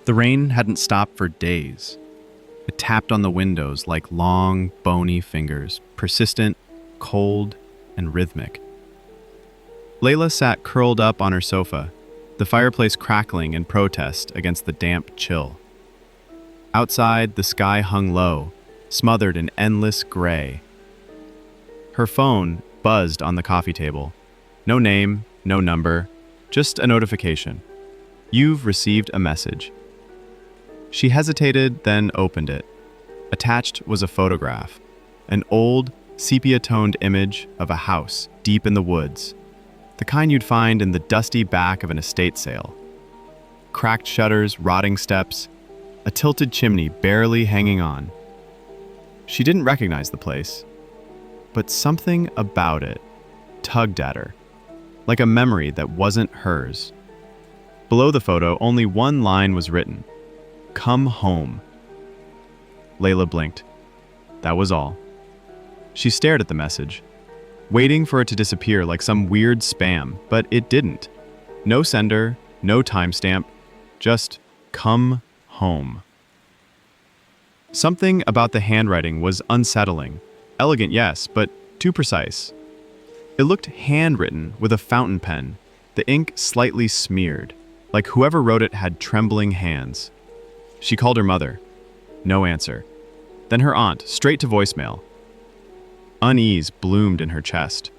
The rain hadn't stopped for days. It tapped on the windows like long, bony fingers, persistent, cold, and rhythmic. Layla sat curled up on her sofa, the fireplace crackling in protest against the damp chill. Outside, the sky hung low, smothered in endless gray. Her phone buzzed on the coffee table. No name, no number, just a notification. You've received a message. She hesitated, then opened it. Attached was a photograph, an old, sepia-toned image of a house deep in the woods, the kind you'd find in the dusty back of an estate sale. Cracked shutters, rotting steps, a tilted chimney barely hanging on. She didn't recognize the place, but something about it tugged at her, like a memory that wasn't hers. Below the photo, only one line was written: "Come home." Layla blinked. That was all. She stared at the message, waiting for it to disappear like some weird spam, but it didn't. No sender, no timestamp, just "come home." Something about the handwriting was unsettling. Elegant, yes, but too precise. It looked handwritten with a fountain pen, the ink slightly smeared, like whoever wrote it had trembling hands. She called her mother. No answer. Then her aunt, straight to voicemail. Unease bloomed in her chest.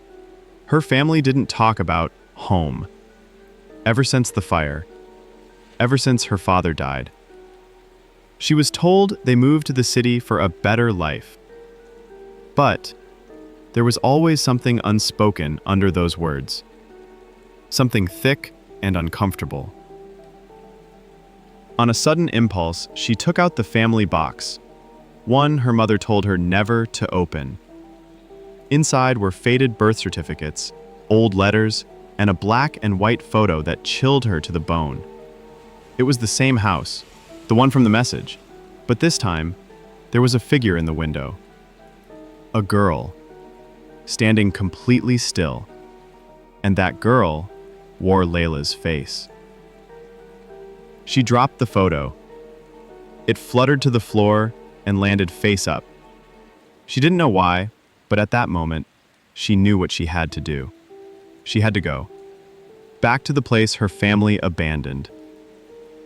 Her family didn't talk about home. Ever since the fire. Ever since her father died. She was told they moved to the city for a better life. But there was always something unspoken under those words. Something thick and uncomfortable. On a sudden impulse, she took out the family box, one her mother told her never to open. Inside were faded birth certificates, old letters, and a black and white photo that chilled her to the bone. It was the same house, the one from the message, but this time, there was a figure in the window. A girl, standing completely still, and that girl wore Layla's face. She dropped the photo. It fluttered to the floor and landed face up. She didn't know why, but at that moment, she knew what she had to do. She had to go. Back to the place her family abandoned.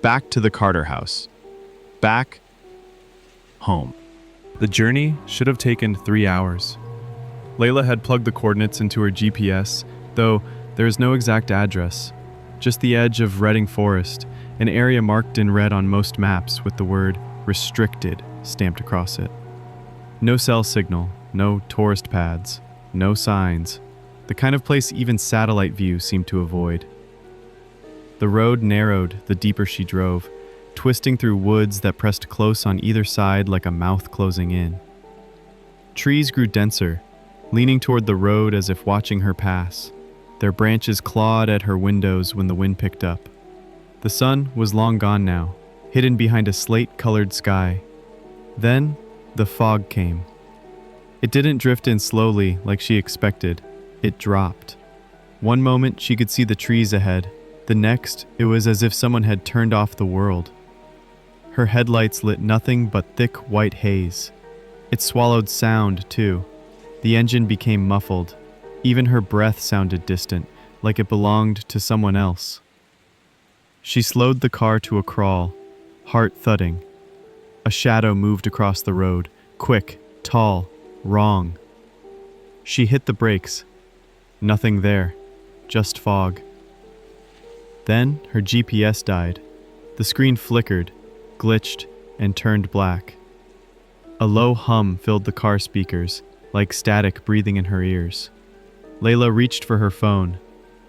Back to the Carter house. Back home. The journey should have taken 3 hours. Layla had plugged the coordinates into her GPS, though there is no exact address. Just the edge of Redding Forest, an area marked in red on most maps with the word "restricted" stamped across it. No cell signal, no tourist pads, no signs, the kind of place even satellite view seemed to avoid. The road narrowed the deeper she drove, twisting through woods that pressed close on either side like a mouth closing in. Trees grew denser, leaning toward the road as if watching her pass. Their branches clawed at her windows when the wind picked up. The sun was long gone now, hidden behind a slate-colored sky. Then, the fog came. It didn't drift in slowly like she expected. It dropped. One moment she could see the trees ahead. The next, it was as if someone had turned off the world. Her headlights lit nothing but thick white haze. It swallowed sound, too. The engine became muffled. Even her breath sounded distant, like it belonged to someone else. She slowed the car to a crawl, heart thudding. A shadow moved across the road, quick, tall, wrong. She hit the brakes. Nothing there, just fog. Then her GPS died. The screen flickered, glitched, and turned black. A low hum filled the car speakers, like static breathing in her ears. Layla reached for her phone.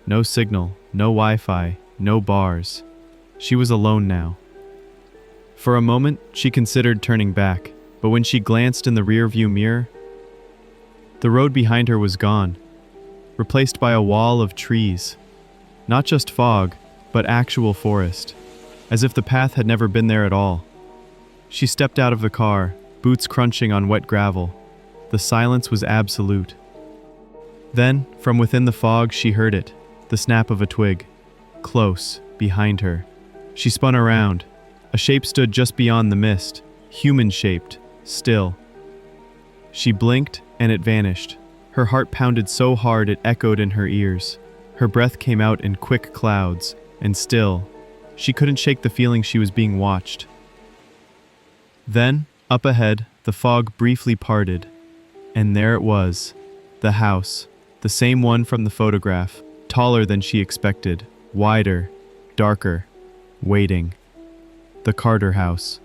No signal, no Wi-Fi, no bars. She was alone now. For a moment, she considered turning back, but when she glanced in the rearview mirror, the road behind her was gone, replaced by a wall of trees. Not just fog, but actual forest, as if the path had never been there at all. She stepped out of the car, boots crunching on wet gravel. The silence was absolute. Then, from within the fog, she heard it, the snap of a twig. Close, behind her. She spun around. A shape stood just beyond the mist, human-shaped, still. She blinked, and it vanished. Her heart pounded so hard it echoed in her ears. Her breath came out in quick clouds, and still, she couldn't shake the feeling she was being watched. Then, up ahead, the fog briefly parted, and there it was, the house, the same one from the photograph, taller than she expected, wider, darker, waiting. The Carter house,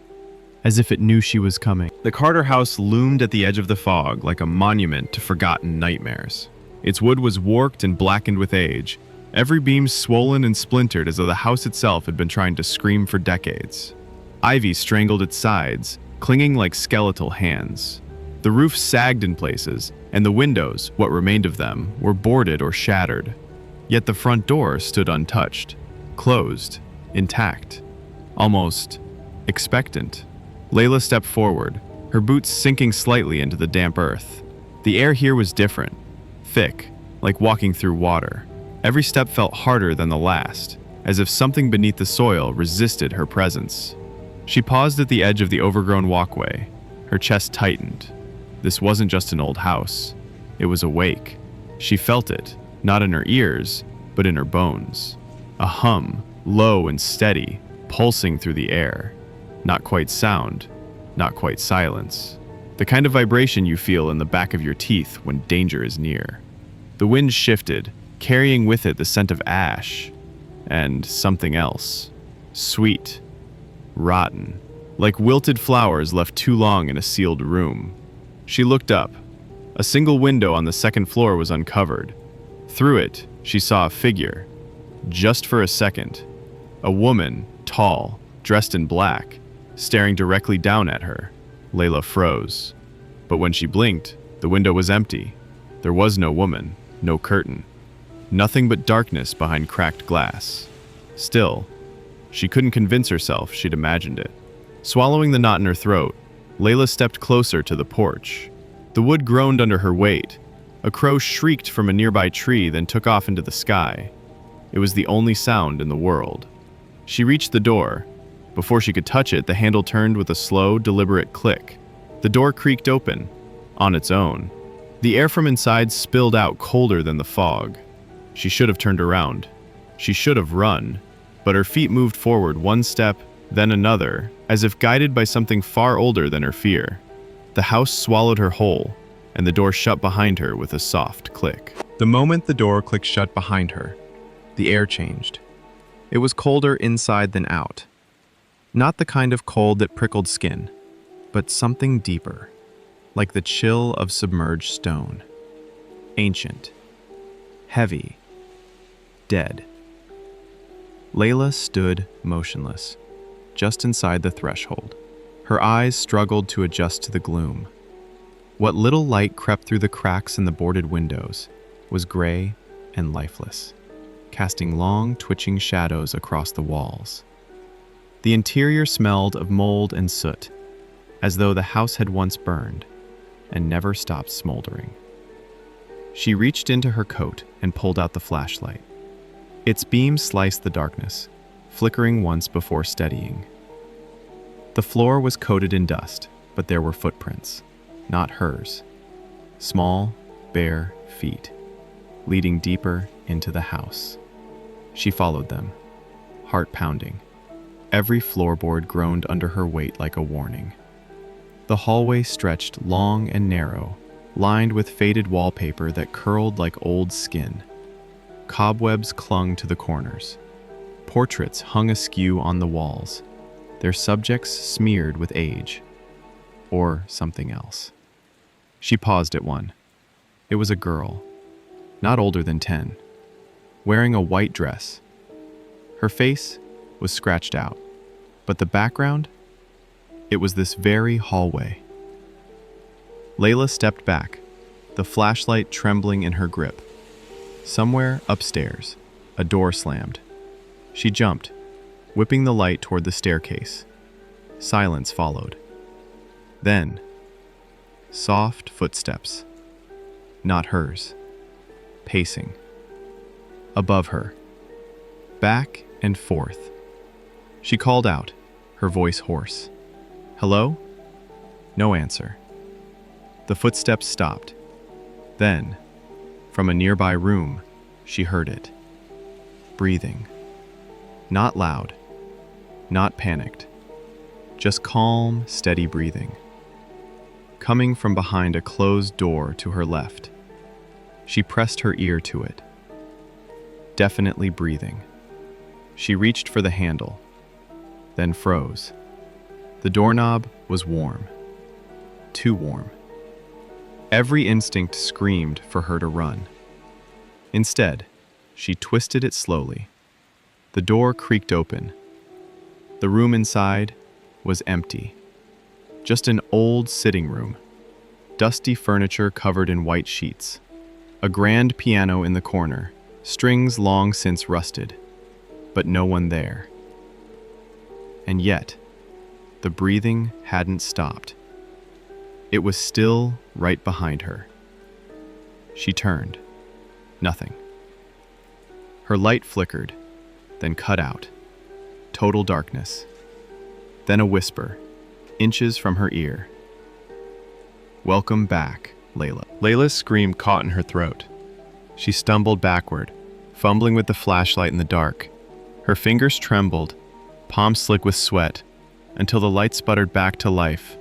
as if it knew she was coming. The Carter house loomed at the edge of the fog like a monument to forgotten nightmares. Its wood was warped and blackened with age, every beam swollen and splintered as though the house itself had been trying to scream for decades. Ivy strangled its sides, clinging like skeletal hands. The roof sagged in places, and the windows, what remained of them, were boarded or shattered. Yet the front door stood untouched, closed, intact, almost expectant. Layla stepped forward, her boots sinking slightly into the damp earth. The air here was different, thick, like walking through water. Every step felt harder than the last, as if something beneath the soil resisted her presence. She paused at the edge of the overgrown walkway, her chest tightened. This wasn't just an old house. It was awake. She felt it, not in her ears, but in her bones. A hum, low and steady, pulsing through the air. Not quite sound, not quite silence. The kind of vibration you feel in the back of your teeth when danger is near. The wind shifted, carrying with it the scent of ash and something else. Sweet, rotten, like wilted flowers left too long in a sealed room. She looked up. A single window on the second floor was uncovered. Through it, she saw a figure. Just for a second. A woman, tall, dressed in black, staring directly down at her. Layla froze. But when she blinked, the window was empty. There was no woman, no curtain. Nothing but darkness behind cracked glass. Still, she couldn't convince herself she'd imagined it. Swallowing the knot in her throat, Layla stepped closer to the porch. The wood groaned under her weight. A crow shrieked from a nearby tree, then took off into the sky. It was the only sound in the world. She reached the door. Before she could touch it, the handle turned with a slow, deliberate click. The door creaked open, on its own. The air from inside spilled out colder than the fog. She should have turned around. She should have run. But her feet moved forward one step, then another, as if guided by something far older than her fear. The house swallowed her whole, and the door shut behind her with a soft click. The moment the door clicked shut behind her, the air changed. It was colder inside than out. Not the kind of cold that prickled skin, but something deeper, like the chill of submerged stone. Ancient, heavy, dead. Layla stood motionless, just inside the threshold. Her eyes struggled to adjust to the gloom. What little light crept through the cracks in the boarded windows was gray and lifeless, casting long, twitching shadows across the walls. The interior smelled of mold and soot, as though the house had once burned and never stopped smoldering. She reached into her coat and pulled out the flashlight. Its beam sliced the darkness, flickering once before steadying. The floor was coated in dust, but there were footprints, not hers. Small, bare feet, leading deeper into the house. She followed them, heart pounding. Every floorboard groaned under her weight like a warning. The hallway stretched long and narrow, lined with faded wallpaper that curled like old skin. Cobwebs clung to the corners. Portraits hung askew on the walls, their subjects smeared with age, or something else. She paused at one. It was a girl, not older than 10, wearing a white dress. Her face was scratched out, but the background? It was this very hallway. Layla stepped back, the flashlight trembling in her grip. Somewhere upstairs, a door slammed. She jumped, whipping the light toward the staircase. Silence followed. Then, soft footsteps. Not hers. Pacing. Above her. Back and forth. She called out, her voice hoarse. "Hello?" No answer. The footsteps stopped. Then, from a nearby room, she heard it. Breathing. Not loud. Not panicked. Just calm, steady breathing. Coming from behind a closed door to her left. She pressed her ear to it. Definitely breathing. She reached for the handle, then froze. The doorknob was warm. Too warm. Every instinct screamed for her to run. Instead, she twisted it slowly. The door creaked open. The room inside was empty. Just an old sitting room. Dusty furniture covered in white sheets. A grand piano in the corner, strings long since rusted, but no one there. And yet, the breathing hadn't stopped. It was still right behind her. She turned. Nothing. Her light flickered, then cut out. Total darkness. Then a whisper, inches from her ear. "Welcome back, Layla." Layla's scream caught in her throat. She stumbled backward, fumbling with the flashlight in the dark. Her fingers trembled, palms slick with sweat, until the light sputtered back to life,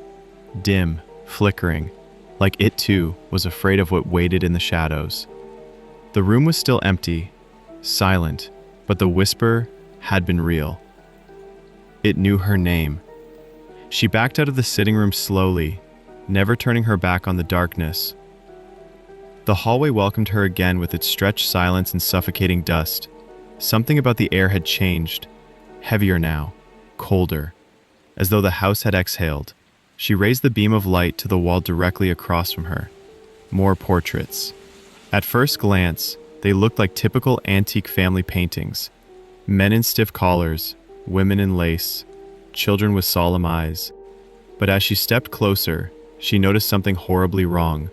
dim, flickering, like it too was afraid of what waited in the shadows. The room was still empty, silent, but the whisper had been real. It knew her name. She backed out of the sitting room slowly, never turning her back on the darkness. The hallway welcomed her again with its stretched silence and suffocating dust. Something about the air had changed, heavier now, colder, as though the house had exhaled. She raised the beam of light to the wall directly across from her. More portraits. At first glance, they looked like typical antique family paintings. Men in stiff collars, women in lace, children with solemn eyes. But as she stepped closer, she noticed something horribly wrong.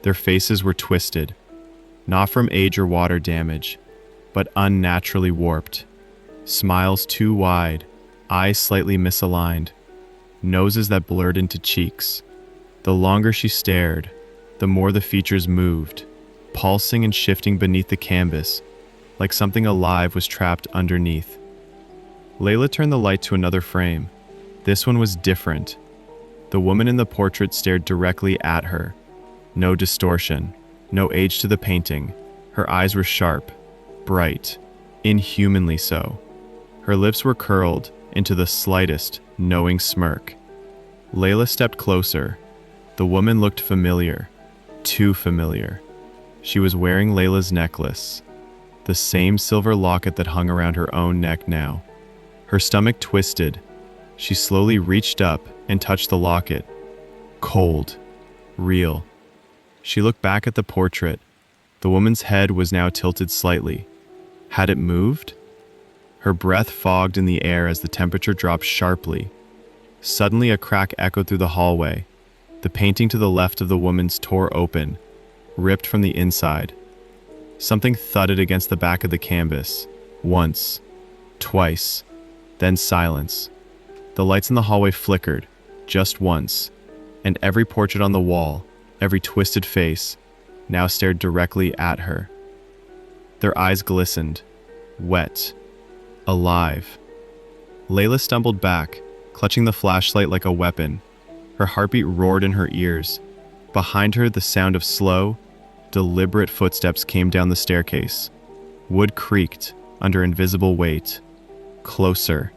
Their faces were twisted, not from age or water damage, but unnaturally warped. Smiles too wide, eyes slightly misaligned, noses that blurred into cheeks. The longer she stared, the more the features moved, pulsing and shifting beneath the canvas, like something alive was trapped underneath. Layla turned the light to another frame. This one was different. The woman in the portrait stared directly at her. No distortion, no age to the painting. Her eyes were sharp, bright, inhumanly so. Her lips were curled into the slightest, knowing smirk. Layla stepped closer. The woman looked familiar, too familiar. She was wearing Layla's necklace, the same silver locket that hung around her own neck now. Her stomach twisted. She slowly reached up and touched the locket. Cold, real. She looked back at the portrait. The woman's head was now tilted slightly. Had it moved? Her breath fogged in the air as the temperature dropped sharply. Suddenly a crack echoed through the hallway. The painting to the left of the woman's tore open, ripped from the inside. Something thudded against the back of the canvas. Once, twice, then silence. The lights in the hallway flickered, just once, and every portrait on the wall, every twisted face, now stared directly at her. Their eyes glistened, wet, alive. Layla stumbled back, clutching the flashlight like a weapon. Her heartbeat roared in her ears. Behind her, the sound of slow, deliberate footsteps came down the staircase. Wood creaked under invisible weight. Closer,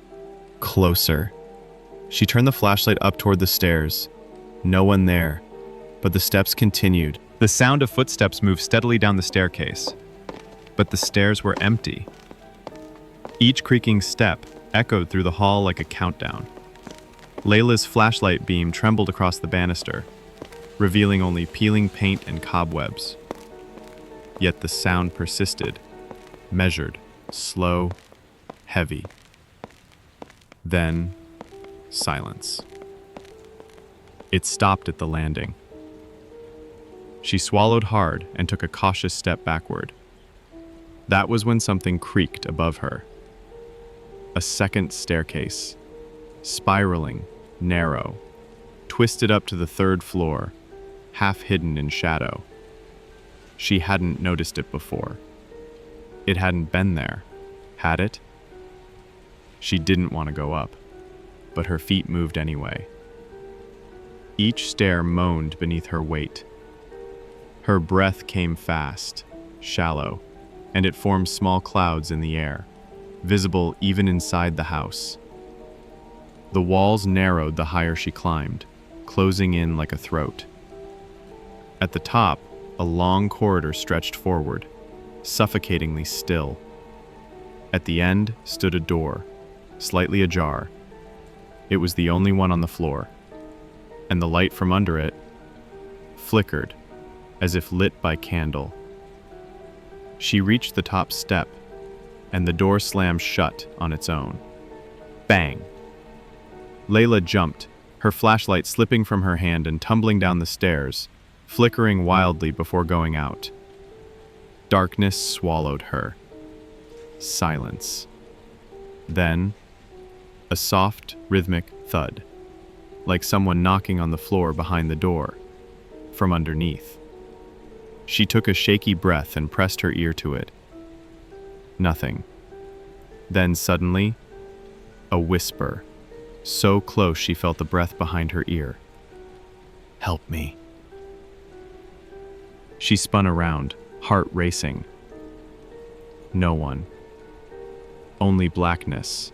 closer. She turned the flashlight up toward the stairs. No one there, but the steps continued. The sound of footsteps moved steadily down the staircase, but the stairs were empty. Each creaking step echoed through the hall like a countdown. Layla's flashlight beam trembled across the banister, revealing only peeling paint and cobwebs. Yet the sound persisted, measured, slow, heavy. Then, silence. It stopped at the landing. She swallowed hard and took a cautious step backward. That was when something creaked above her. A second staircase. spiraling, narrow, twisted up to the third floor, half hidden in shadow. She hadn't noticed it before. It hadn't been there, had it? She didn't want to go up, but her feet moved anyway. Each stair moaned beneath her weight. Her breath came fast, shallow, and it formed small clouds in the air, visible even inside the house. The walls narrowed the higher she climbed, closing in like a throat. At the top, a long corridor stretched forward, suffocatingly still. At the end stood a door, slightly ajar. It was the only one on the floor, and the light from under it flickered, as if lit by candle. She reached the top step, and the door slammed shut on its own. Bang! Layla jumped, her flashlight slipping from her hand and tumbling down the stairs, flickering wildly before going out. Darkness swallowed her. Silence. Then, a soft, rhythmic thud, like someone knocking on the floor behind the door, from underneath. She took a shaky breath and pressed her ear to it. Nothing. Then suddenly, a whisper, so close she felt the breath behind her ear. "Help me." She spun around, heart racing. No one. Only blackness.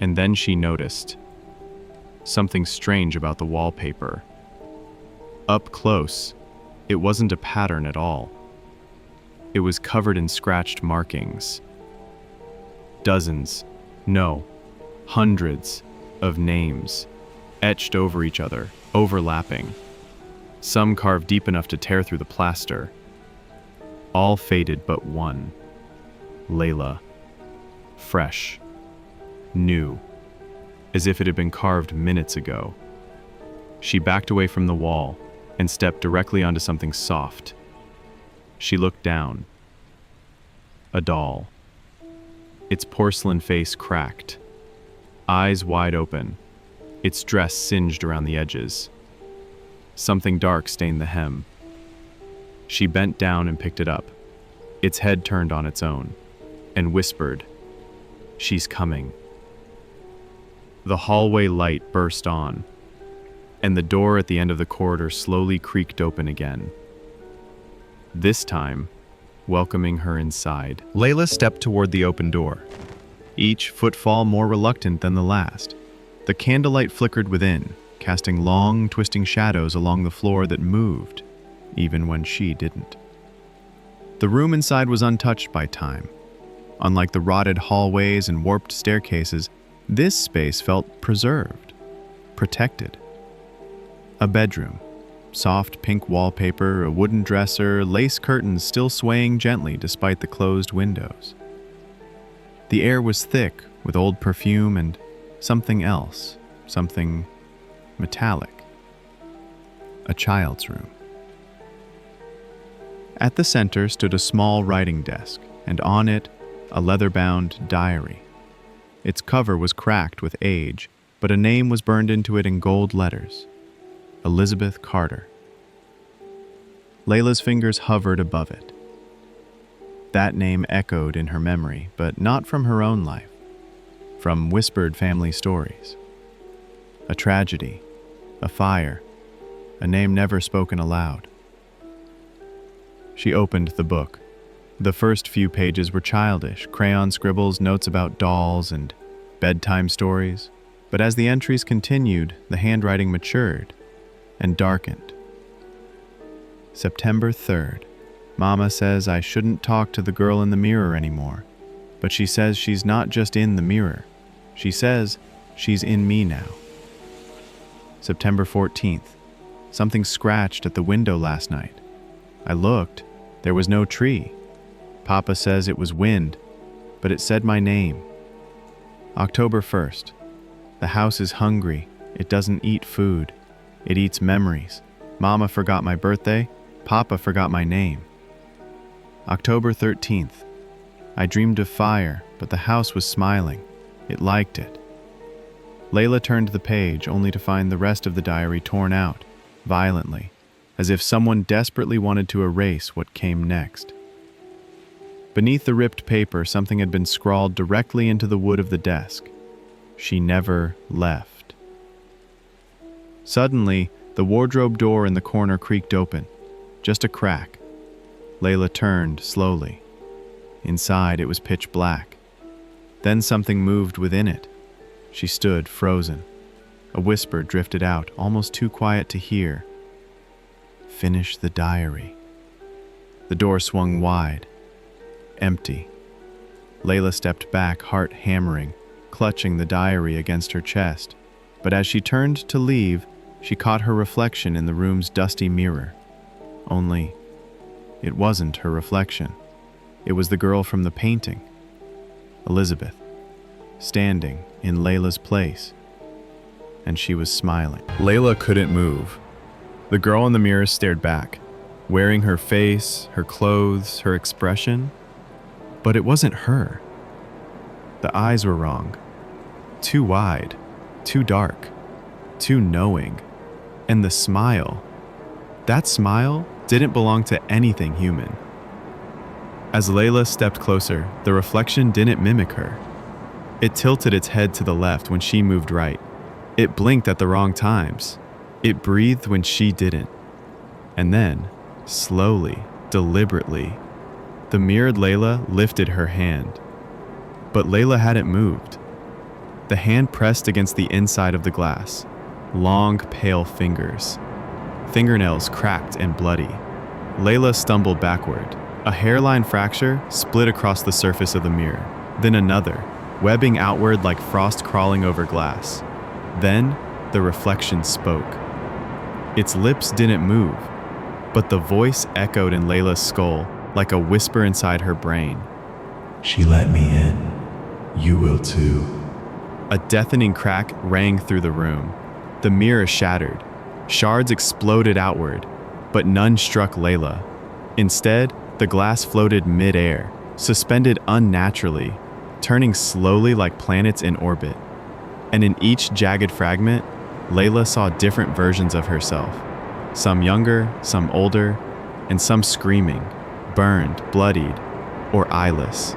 And then she noticed something strange about the wallpaper. Up close, it wasn't a pattern at all. It was covered in scratched markings. Dozens, no, hundreds of names, etched over each other, overlapping. Some carved deep enough to tear through the plaster. All faded but one. Layla. Fresh. New. As if it had been carved minutes ago. She backed away from the wall and stepped directly onto something soft. She looked down. A doll. Its porcelain face cracked. Eyes wide open. Its dress singed around the edges. Something dark stained the hem. She bent down and picked it up. Its head turned on its own, and whispered, "She's coming." The hallway light burst on, and the door at the end of the corridor slowly creaked open again. This time, welcoming her inside. Layla stepped toward the open door, each footfall more reluctant than the last. The candlelight flickered within, casting long, twisting shadows along the floor that moved, even when she didn't. The room inside was untouched by time. Unlike the rotted hallways and warped staircases, this space felt preserved, protected. A bedroom, soft pink wallpaper, a wooden dresser, lace curtains still swaying gently despite the closed windows. The air was thick with old perfume and something else, something metallic. A child's room. At the center stood a small writing desk, and on it, a leather-bound diary. Its cover was cracked with age, but a name was burned into it in gold letters. Elizabeth Carter. Layla's fingers hovered above it. That name echoed in her memory, but not from her own life, from whispered family stories. A tragedy, a fire, a name never spoken aloud. She opened the book. The first few pages were childish, crayon scribbles, notes about dolls, and bedtime stories. But as the entries continued, the handwriting matured and darkened. September 3rd. Mama says I shouldn't talk to the girl in the mirror anymore. But she says she's not just in the mirror. She says she's in me now. September 14th. Something scratched at the window last night. I looked. There was no tree. Papa says it was wind, but it said my name. October 1st. The house is hungry. It doesn't eat food. It eats memories. Mama forgot my birthday. Papa forgot my name. October 13th. I dreamed of fire, but the house was smiling. It liked it. Layla turned the page only to find the rest of the diary torn out, violently, as if someone desperately wanted to erase what came next. Beneath the ripped paper, something had been scrawled directly into the wood of the desk. She never left. Suddenly, the wardrobe door in the corner creaked open, just a crack. Layla turned slowly. Inside, it was pitch black. Then something moved within it. She stood frozen. A whisper drifted out, almost too quiet to hear. "Finish the diary." The door swung wide. Empty. Layla stepped back, heart hammering, clutching the diary against her chest. But as she turned to leave, she caught her reflection in the room's dusty mirror. Only, it wasn't her reflection. It was the girl from the painting, Elizabeth, standing in Layla's place. And she was smiling. Layla couldn't move. The girl in the mirror stared back, wearing her face, her clothes, her expression. But it wasn't her. The eyes were wrong. Too wide, too dark, too knowing. And the smile, that smile didn't belong to anything human. As Layla stepped closer, the reflection didn't mimic her. It tilted its head to the left when she moved right. It blinked at the wrong times. It breathed when she didn't. And then, slowly, deliberately, the mirrored Layla lifted her hand. But Layla hadn't moved. The hand pressed against the inside of the glass. Long, pale fingers. Fingernails cracked and bloody. Layla stumbled backward. A hairline fracture split across the surface of the mirror. Then another, webbing outward like frost crawling over glass. Then, the reflection spoke. Its lips didn't move, but the voice echoed in Layla's skull like a whisper inside her brain. "She let me in. You will too." A deafening crack rang through the room. The mirror shattered. Shards exploded outward, but none struck Layla. Instead, the glass floated mid-air, suspended unnaturally, turning slowly like planets in orbit. And in each jagged fragment, Layla saw different versions of herself. Some younger, some older, and some screaming, burned, bloodied, or eyeless.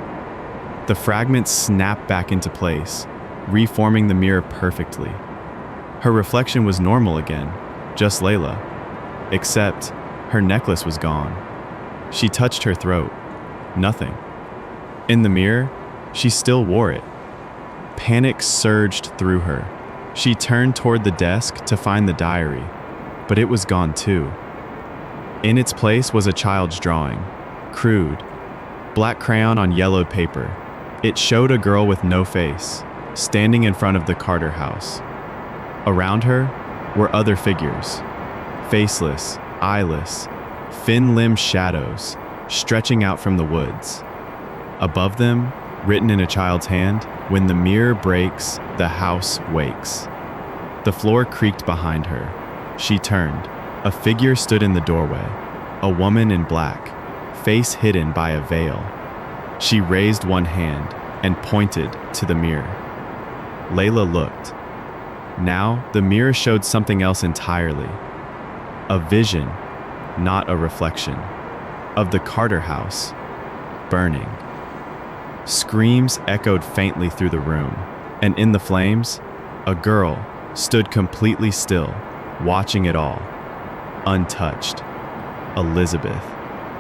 The fragments snapped back into place, reforming the mirror perfectly. Her reflection was normal again, just Layla. Except, her necklace was gone. She touched her throat. Nothing. In the mirror, she still wore it. Panic surged through her. She turned toward the desk to find the diary, but it was gone too. In its place was a child's drawing, crude, black crayon on yellowed paper. It showed a girl with no face, standing in front of the Carter house. Around her were other figures, faceless, eyeless, thin-limbed shadows stretching out from the woods. Above them, written in a child's hand, "When the mirror breaks, the house wakes." The floor creaked behind her. She turned. A figure stood in the doorway, a woman in black, face hidden by a veil. She raised one hand and pointed to the mirror. Layla looked. Now, the mirror showed something else entirely. A vision, not a reflection, of the Carter house, burning. Screams echoed faintly through the room, and in the flames, a girl stood completely still, watching it all, untouched. Elizabeth,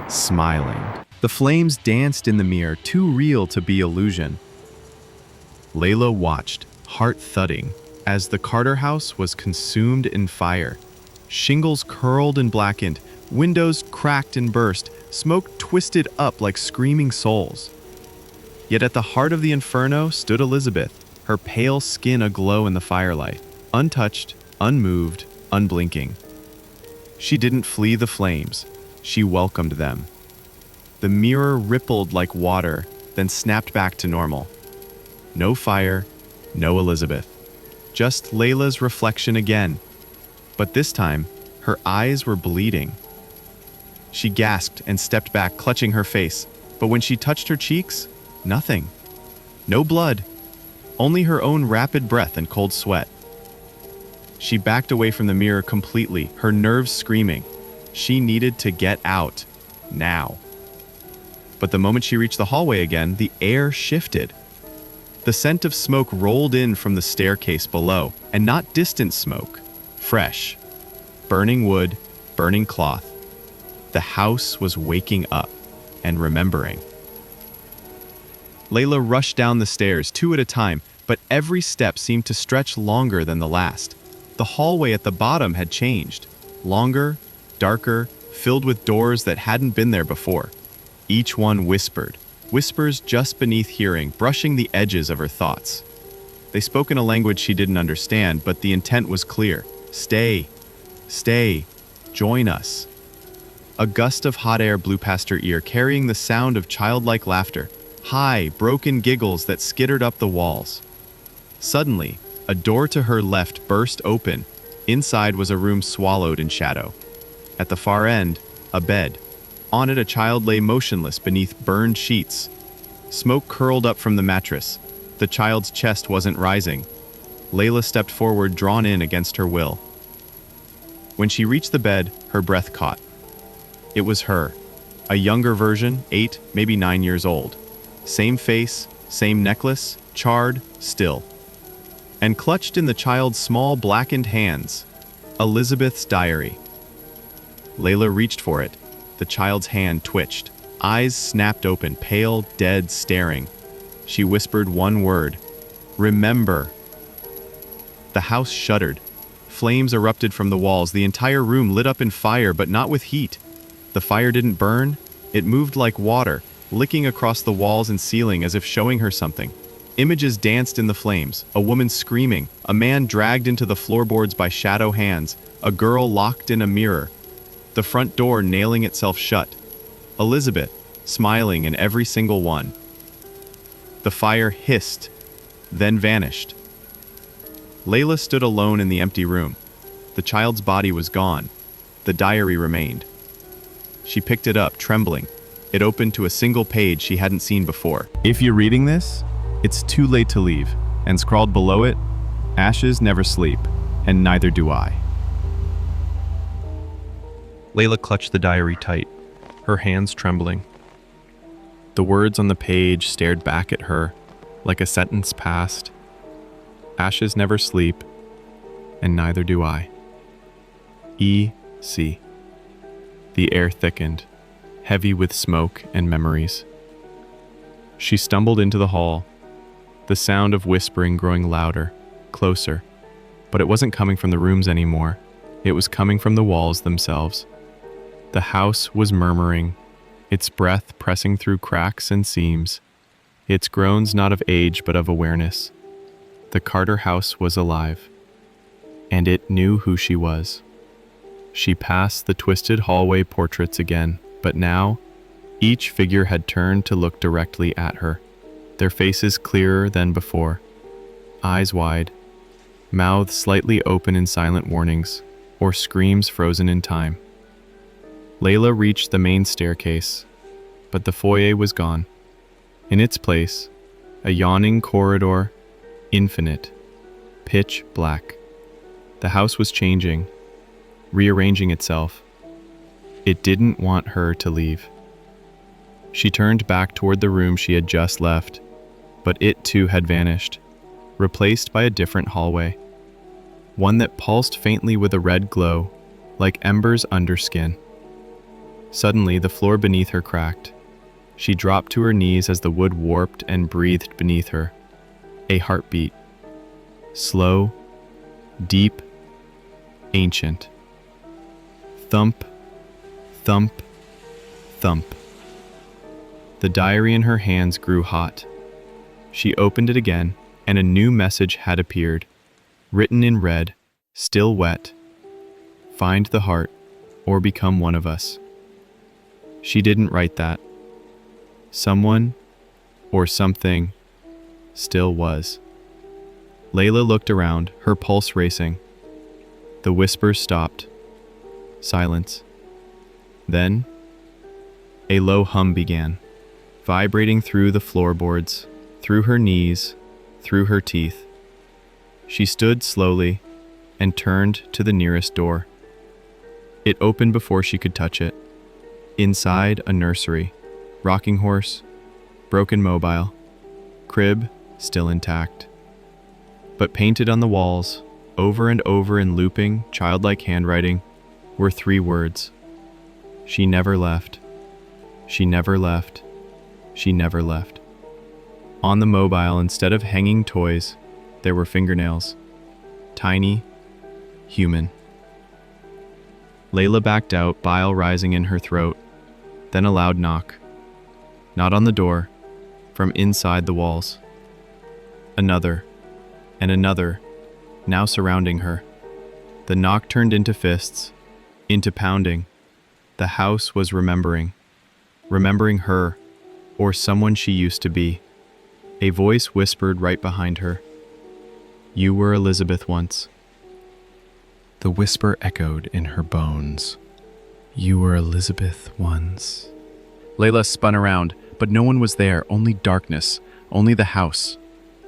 smiling. The flames danced in the mirror, too real to be illusion. Layla watched, heart thudding, as the Carter house was consumed in fire. Shingles curled and blackened, windows cracked and burst, smoke twisted up like screaming souls. Yet at the heart of the inferno stood Elizabeth, her pale skin aglow in the firelight, untouched, unmoved, unblinking. She didn't flee the flames, she welcomed them. The mirror rippled like water, then snapped back to normal. No fire, no Elizabeth. Just Layla's reflection again. But this time, her eyes were bleeding. She gasped and stepped back, clutching her face. But when she touched her cheeks, nothing. No blood. only her own rapid breath and cold sweat. She backed away from the mirror completely, her nerves screaming. She needed to get out, now. But the moment she reached the hallway again, the air shifted. The scent of smoke rolled in from the staircase below, and not distant smoke, fresh. Burning wood, burning cloth. The house was waking up and remembering. Layla rushed down the stairs, 2 at a time, but every step seemed to stretch longer than the last. The hallway at the bottom had changed. Longer, darker, filled with doors that hadn't been there before. Each one whispered, whispers just beneath hearing, brushing the edges of her thoughts. They spoke in a language she didn't understand, but the intent was clear. Stay, stay, join us. A gust of hot air blew past her ear, carrying the sound of childlike laughter, high, broken giggles that skittered up the walls. Suddenly, a door to her left burst open. Inside was a room swallowed in shadow. At the far end, a bed. On it, a child lay motionless beneath burned sheets. Smoke curled up from the mattress. The child's chest wasn't rising. Layla stepped forward, drawn in against her will. When she reached the bed, her breath caught. It was her. A younger version, 8, maybe 9 years old. Same face, same necklace, charred, still. And clutched in the child's small blackened hands, Elizabeth's diary. Layla reached for it. The child's hand twitched. Eyes snapped open, pale, dead, staring. She whispered one word. Remember. The house shuddered. Flames erupted from the walls. The entire room lit up in fire, but not with heat. The fire didn't burn. It moved like water, licking across the walls and ceiling as if showing her something. Images danced in the flames, a woman screaming, a man dragged into the floorboards by shadow hands, a girl locked in a mirror, the front door nailing itself shut, Elizabeth smiling in every single one. The fire hissed, then vanished. Layla stood alone in the empty room. The child's body was gone. The diary remained. She picked it up, trembling. It opened to a single page she hadn't seen before. If you're reading this, it's too late to leave, and scrawled below it, ashes never sleep, and neither do I. Layla clutched the diary tight, her hands trembling. The words on the page stared back at her, like a sentence passed. Ashes never sleep, and neither do I. E.C. The air thickened, heavy with smoke and memories. She stumbled into the hall, the sound of whispering growing louder, closer, but it wasn't coming from the rooms anymore. It was coming from the walls themselves. The house was murmuring, its breath pressing through cracks and seams, its groans not of age but of awareness. The Carter house was alive, and it knew who she was. She passed the twisted hallway portraits again, but now, each figure had turned to look directly at her, their faces clearer than before, eyes wide, mouths slightly open in silent warnings, or screams frozen in time. Layla reached the main staircase, but the foyer was gone. In its place, a yawning corridor, infinite, pitch black. The house was changing, rearranging itself. It didn't want her to leave. She turned back toward the room she had just left, but it too had vanished, replaced by a different hallway, one that pulsed faintly with a red glow, like embers under skin. Suddenly, the floor beneath her cracked. She dropped to her knees as the wood warped and breathed beneath her. A heartbeat. Slow, deep, ancient. Thump, thump, thump. The diary in her hands grew hot. She opened it again, and a new message had appeared, written in red, still wet. Find the heart, or become one of us. She didn't write that. Someone, or something, still was. Layla looked around, her pulse racing. The whispers stopped. Silence. Then, a low hum began, vibrating through the floorboards, through her knees, through her teeth. She stood slowly and turned to the nearest door. It opened before she could touch it. Inside, a nursery, rocking horse, broken mobile, crib still intact. But painted on the walls, over and over in looping, childlike handwriting, were 3 words. She never left. She never left. She never left. On the mobile, instead of hanging toys, there were fingernails. Tiny, human. Layla backed out, bile rising in her throat. Then a loud knock. Not on the door, from inside the walls. Another, and another, now surrounding her. The knock turned into fists, into pounding. The house was remembering her, or someone she used to be. A voice whispered right behind her. You were Elizabeth once. The whisper echoed in her bones. You were Elizabeth once. Layla spun around, but no one was there, only darkness, only the house.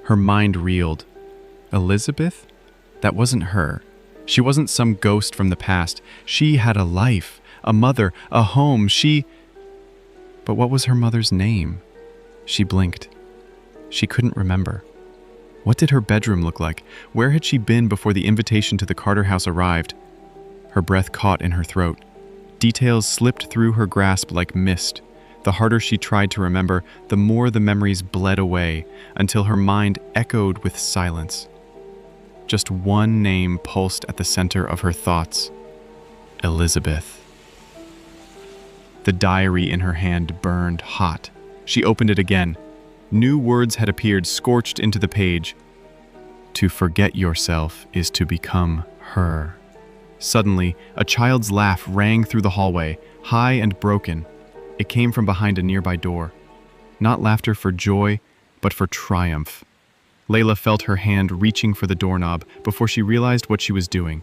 Her mind reeled. Elizabeth? That wasn't her. She wasn't some ghost from the past. She had a life, a mother, a home. But what was her mother's name? She blinked. She couldn't remember. What did her bedroom look like? Where had she been before the invitation to the Carter house arrived? Her breath caught in her throat. Details slipped through her grasp like mist. The harder she tried to remember, the more the memories bled away, until her mind echoed with silence. Just one name pulsed at the center of her thoughts. Elizabeth. The diary in her hand burned hot. She opened it again. New words had appeared, scorched into the page. To forget yourself is to become her. Suddenly, a child's laugh rang through the hallway, high and broken. It came from behind a nearby door. Not laughter for joy, but for triumph. Layla felt her hand reaching for the doorknob before she realized what she was doing.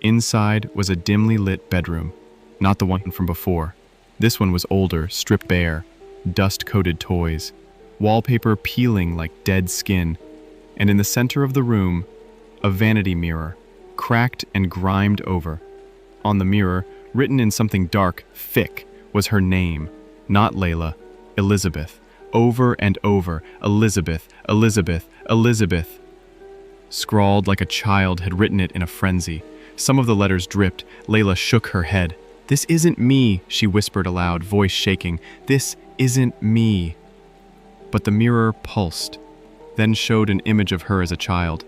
Inside was a dimly lit bedroom, not the one from before. This one was older, stripped bare, dust-coated toys, wallpaper peeling like dead skin, and in the center of the room, a vanity mirror, cracked and grimed over. On the mirror, written in something dark, thick, was her name, not Layla, Elizabeth. Over and over, Elizabeth, Elizabeth, Elizabeth. Scrawled like a child had written it in a frenzy. Some of the letters dripped. Layla shook her head. This isn't me, she whispered aloud, voice shaking. This isn't me. But the mirror pulsed, then showed an image of her as a child.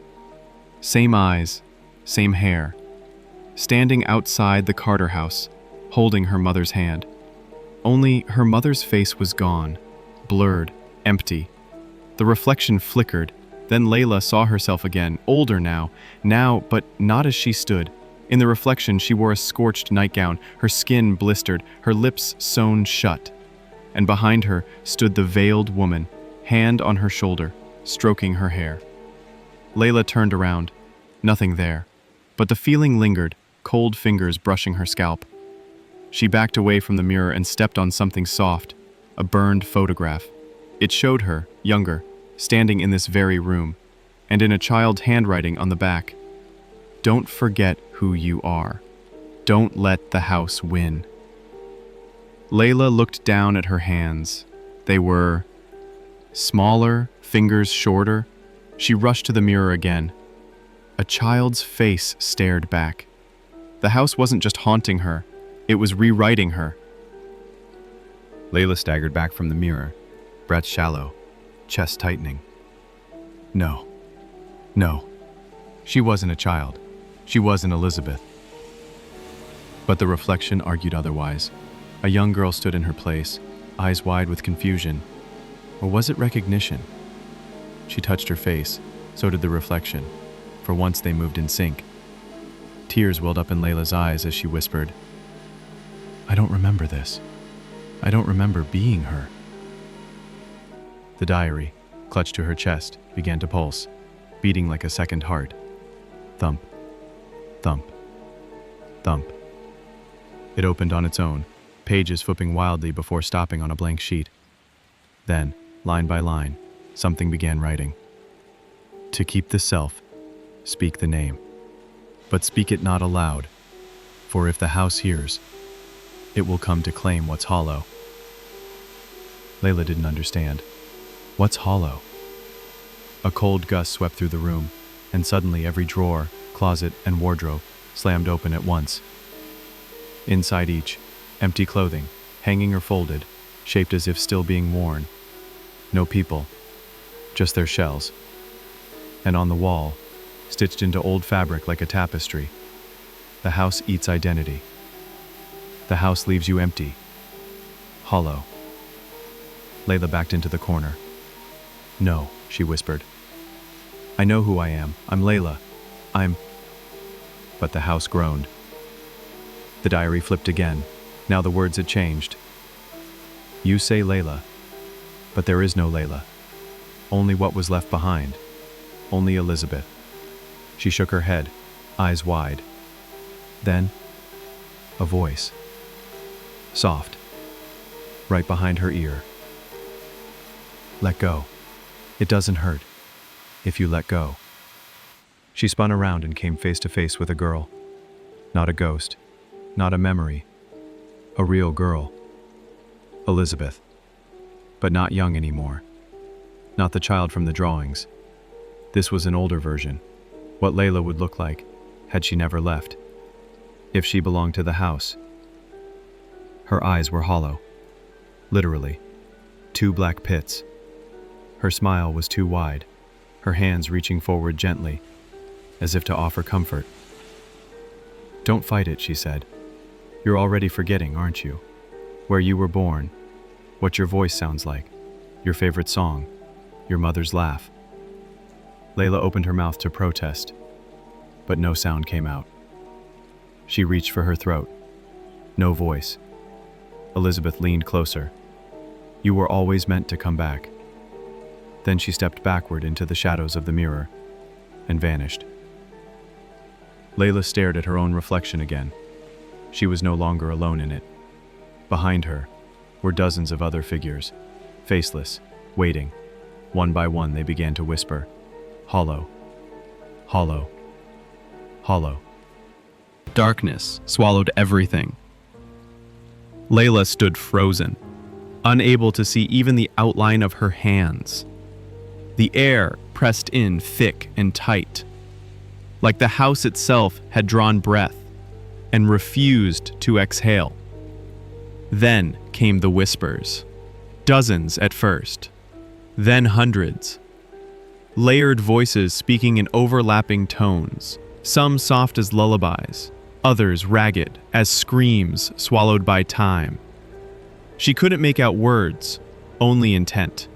Same eyes, same hair. Standing outside the Carter house, holding her mother's hand. Only her mother's face was gone, blurred, empty. The reflection flickered. Then Layla saw herself again, older now, but not as she stood. In the reflection, she wore a scorched nightgown, her skin blistered, her lips sewn shut. And behind her stood the veiled woman, hand on her shoulder, stroking her hair. Layla turned around. Nothing there. But the feeling lingered, cold fingers brushing her scalp. She backed away from the mirror and stepped on something soft, a burned photograph. It showed her, younger, standing in this very room, and in a child's handwriting on the back. Don't forget who you are. Don't let the house win. Layla looked down at her hands. They were smaller, fingers shorter. She rushed to the mirror again. A child's face stared back. The house wasn't just haunting her, it was rewriting her. Layla staggered back from the mirror, breath shallow, chest tightening. No. She wasn't a child. She wasn't Elizabeth. But the reflection argued otherwise. A young girl stood in her place, eyes wide with confusion. Or was it recognition? She touched her face, so did the reflection. For once they moved in sync. Tears welled up in Layla's eyes as she whispered, I don't remember this. I don't remember being her. The diary, clutched to her chest, began to pulse, beating like a second heart. Thump, thump, thump. It opened on its own, pages flipping wildly before stopping on a blank sheet. Then, line by line, something began writing. To keep the self, speak the name. But speak it not aloud, for if the house hears, it will come to claim what's hollow. Layla didn't understand. What's hollow? A cold gust swept through the room, and suddenly every drawer, closet, and wardrobe slammed open at once. Inside each, empty clothing, hanging or folded, shaped as if still being worn. No people, just their shells. And on the wall, stitched into old fabric like a tapestry, the house eats identity. The house leaves you empty, hollow. Layla backed into the corner. No, she whispered. I know who I am. I'm Layla. But the house groaned. The diary flipped again. Now the words had changed. You say Layla, but there is no Layla. Only what was left behind. Only Elizabeth. She shook her head, eyes wide. Then, a voice. Soft. Right behind her ear. Let go. It doesn't hurt. If you let go. She spun around and came face to face with a girl. Not a ghost. Not a memory. A real girl. Elizabeth. But not young anymore. Not the child from the drawings. This was an older version. What Layla would look like had she never left. If she belonged to the house. Her eyes were hollow. Literally. 2 black pits. Her smile was too wide, her hands reaching forward gently, as if to offer comfort. Don't fight it, she said. You're already forgetting, aren't you? Where you were born, what your voice sounds like, your favorite song, your mother's laugh. Layla opened her mouth to protest, but no sound came out. She reached for her throat. No voice. Elizabeth leaned closer. You were always meant to come back. Then she stepped backward into the shadows of the mirror and vanished. Layla stared at her own reflection again. She was no longer alone in it. Behind her were dozens of other figures, faceless, waiting. One by one they began to whisper, hollow, hollow, hollow. Darkness swallowed everything. Layla stood frozen, unable to see even the outline of her hands. The air pressed in thick and tight, like the house itself had drawn breath and refused to exhale. Then came the whispers, dozens at first, then hundreds. Layered voices speaking in overlapping tones, some soft as lullabies, others ragged as screams swallowed by time. She couldn't make out words, only intent.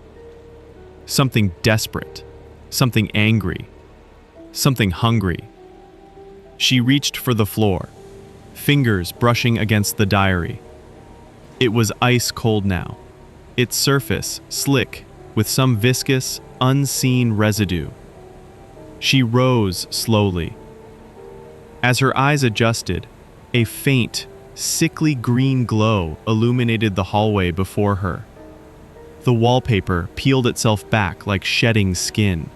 Something desperate, something angry, something hungry. She reached for the floor, fingers brushing against the diary. It was ice cold now, its surface slick with some viscous, unseen residue. She rose slowly. As her eyes adjusted, a faint, sickly green glow illuminated the hallway before her. The wallpaper peeled itself back like shedding skin,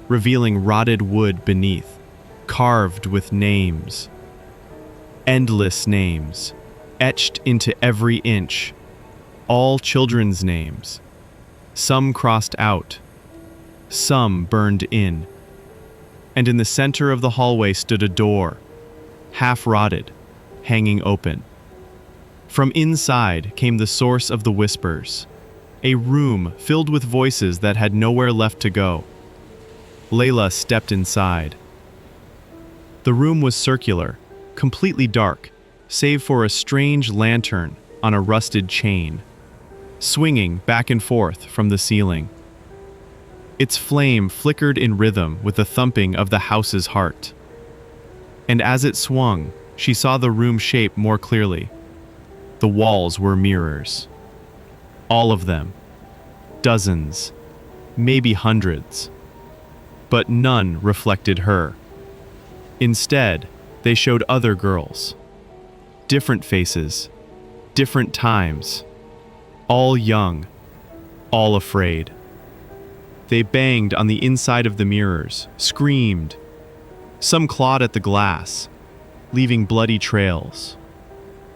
revealing rotted wood beneath, carved with names. Endless names, etched into every inch. All children's names. Some crossed out, some burned in. And in the center of the hallway stood a door, half rotted, hanging open. From inside came the source of the whispers, a room filled with voices that had nowhere left to go. Layla stepped inside. The room was circular, completely dark, save for a strange lantern on a rusted chain, swinging back and forth from the ceiling. Its flame flickered in rhythm with the thumping of the house's heart. And as it swung, she saw the room shape more clearly. The walls were mirrors. All of them. Dozens, maybe hundreds. But none reflected her. Instead, they showed other girls. Different faces, different times. All young, all afraid. They banged on the inside of the mirrors, screamed. Some clawed at the glass, leaving bloody trails.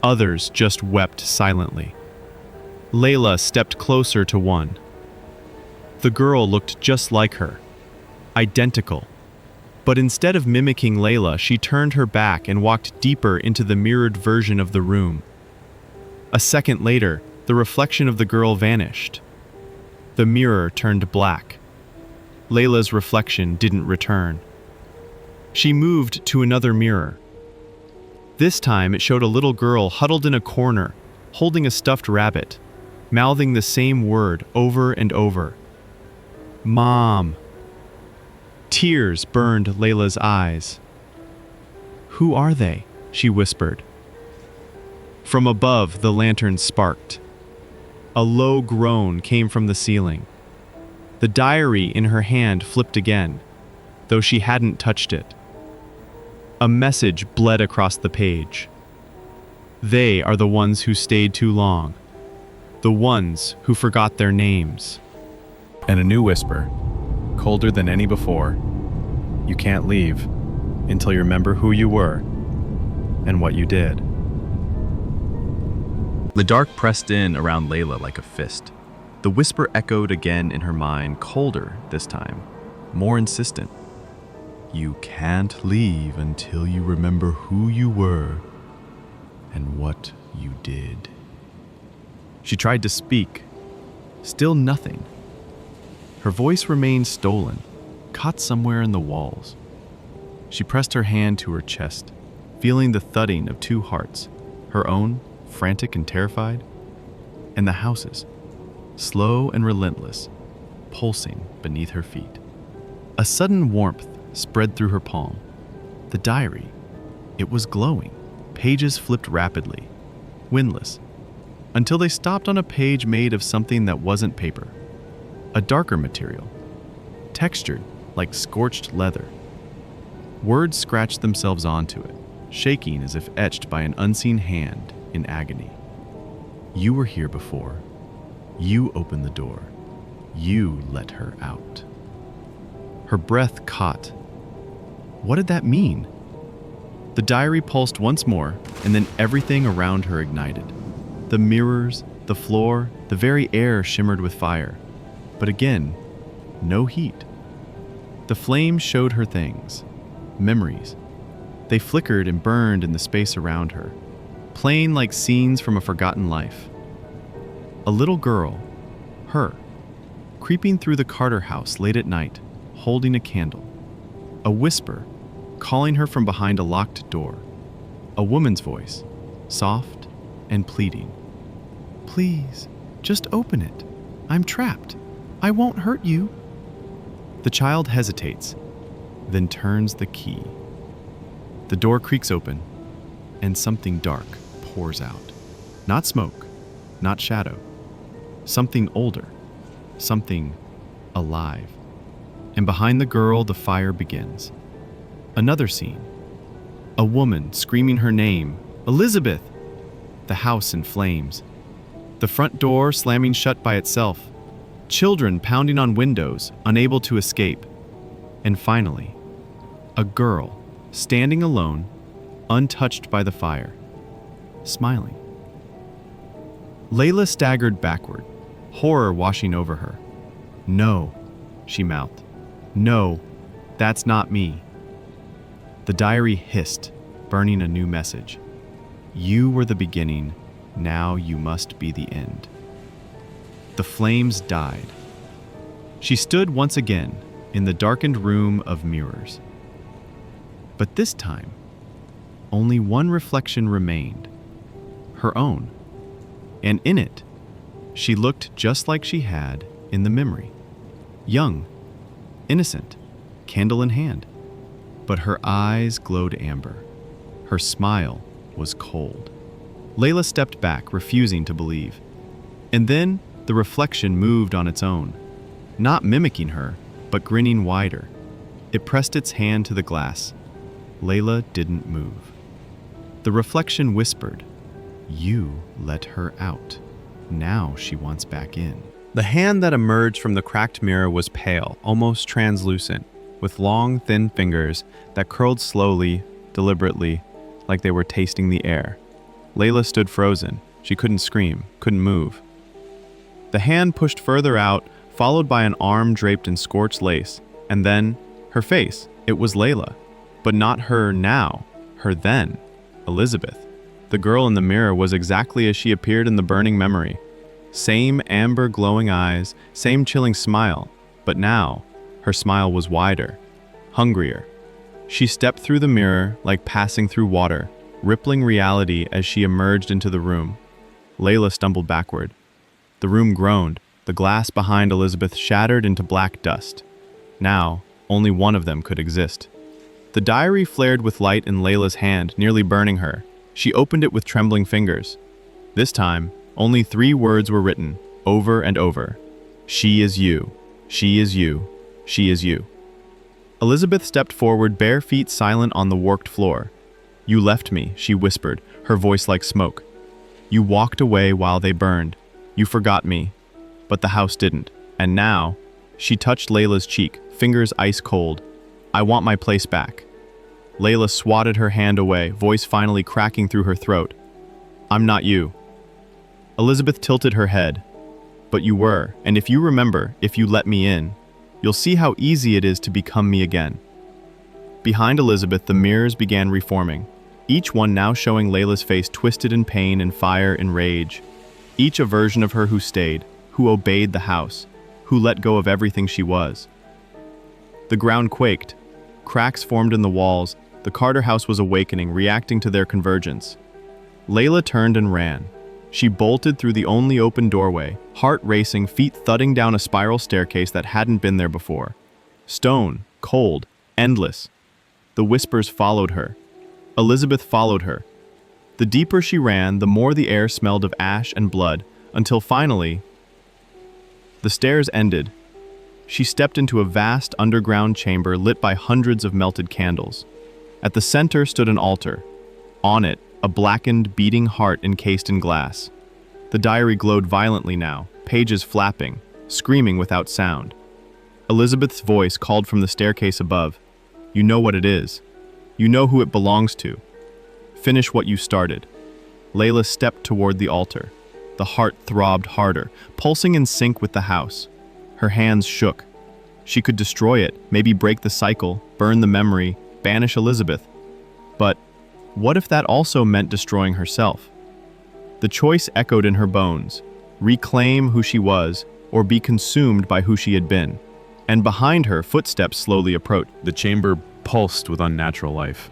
Others just wept silently. Layla stepped closer to one. The girl looked just like her, identical. But instead of mimicking Layla, she turned her back and walked deeper into the mirrored version of the room. A second later, the reflection of the girl vanished. The mirror turned black. Layla's reflection didn't return. She moved to another mirror. This time it showed a little girl huddled in a corner, holding a stuffed rabbit, mouthing the same word over and over. Mom. Tears burned Layla's eyes. Who are they? She whispered. From above, the lantern sparked. A low groan came from the ceiling. The diary in her hand flipped again, though she hadn't touched it. A message bled across the page. They are the ones who stayed too long. The ones who forgot their names. And a new whisper, colder than any before. You can't leave until you remember who you were and what you did. The dark pressed in around Layla like a fist. The whisper echoed again in her mind, colder this time, more insistent. You can't leave until you remember who you were and what you did. She tried to speak. Still nothing. Her voice remained stolen, caught somewhere in the walls. She pressed her hand to her chest, feeling the thudding of two hearts, her own, frantic and terrified, and the house's, slow and relentless, pulsing beneath her feet. A sudden warmth spread through her palm. The diary, it was glowing. Pages flipped rapidly, windless, until they stopped on a page made of something that wasn't paper. A darker material, textured like scorched leather. Words scratched themselves onto it, shaking as if etched by an unseen hand in agony. You were here before. You opened the door. You let her out. Her breath caught. What did that mean? The diary pulsed once more, and then everything around her ignited. The mirrors, the floor, the very air shimmered with fire. But again, no heat. The flames showed her things, memories. They flickered and burned in the space around her, playing like scenes from a forgotten life. A little girl, her, creeping through the Carter house late at night, holding a candle. A whisper, calling her from behind a locked door. A woman's voice, soft and pleading. Please, just open it. I'm trapped. I won't hurt you. The child hesitates, then turns the key. The door creaks open, and something dark pours out. Not smoke, not shadow. Something older, something alive. And behind the girl, the fire begins. Another scene. A woman screaming her name, Elizabeth! The house in flames. The front door slamming shut by itself. Children pounding on windows, unable to escape. And finally, a girl standing alone, untouched by the fire, smiling. Layla staggered backward, horror washing over her. No, she mouthed. No, that's not me. The diary hissed, burning a new message. You were the beginning, now you must be the end. The flames died. She stood once again in the darkened room of mirrors. But this time, only one reflection remained, her own. And in it, she looked just like she had in the memory. Young, innocent, candle in hand. But her eyes glowed amber. Her smile was cold. Layla stepped back, refusing to believe. And then the reflection moved on its own, not mimicking her, but grinning wider. It pressed its hand to the glass. Layla didn't move. The reflection whispered, You let her out. Now she wants back in. The hand that emerged from the cracked mirror was pale, almost translucent, with long, thin fingers that curled slowly, deliberately, like they were tasting the air. Layla stood frozen. She couldn't scream, couldn't move. The hand pushed further out, followed by an arm draped in scorched lace, and then her face. It was Layla, but not her now, her then, Elizabeth. The girl in the mirror was exactly as she appeared in the burning memory. Same amber glowing eyes, same chilling smile, but now her smile was wider, hungrier. She stepped through the mirror like passing through water, rippling reality as she emerged into the room. Layla stumbled backward. The room groaned, the glass behind Elizabeth shattered into black dust. Now, only one of them could exist. The diary flared with light in Layla's hand, nearly burning her. She opened it with trembling fingers. This time, only 3 words were written, over and over. She is you. She is you. She is you. Elizabeth stepped forward, bare feet silent on the worked floor. You left me, she whispered, her voice like smoke. You walked away while they burned. You forgot me. But the house didn't. And now, she touched Layla's cheek, fingers ice cold. I want my place back. Layla swatted her hand away, voice finally cracking through her throat. I'm not you. Elizabeth tilted her head. But you were, and if you remember, if you let me in, you'll see how easy it is to become me again. Behind Elizabeth, the mirrors began reforming, each one now showing Layla's face twisted in pain and fire and rage. Each a version of her who stayed, who obeyed the house, who let go of everything she was. The ground quaked. Cracks formed in the walls. The Carter house was awakening, reacting to their convergence. Layla turned and ran. She bolted through the only open doorway, heart racing, feet thudding down a spiral staircase that hadn't been there before. Stone, cold, endless. The whispers followed her. Elizabeth followed her. The deeper she ran, the more the air smelled of ash and blood, until finally, the stairs ended. She stepped into a vast underground chamber lit by hundreds of melted candles. At the center stood an altar. On it, a blackened, beating heart encased in glass. The diary glowed violently now, pages flapping, screaming without sound. Elizabeth's voice called from the staircase above. You know what it is. You know who it belongs to. Finish what you started. Layla stepped toward the altar. The heart throbbed harder, pulsing in sync with the house. Her hands shook. She could destroy it, maybe break the cycle, burn the memory, banish Elizabeth. But what if that also meant destroying herself? The choice echoed in her bones. Reclaim who she was, or be consumed by who she had been. And behind her, footsteps slowly approached. The chamber pulsed with unnatural life.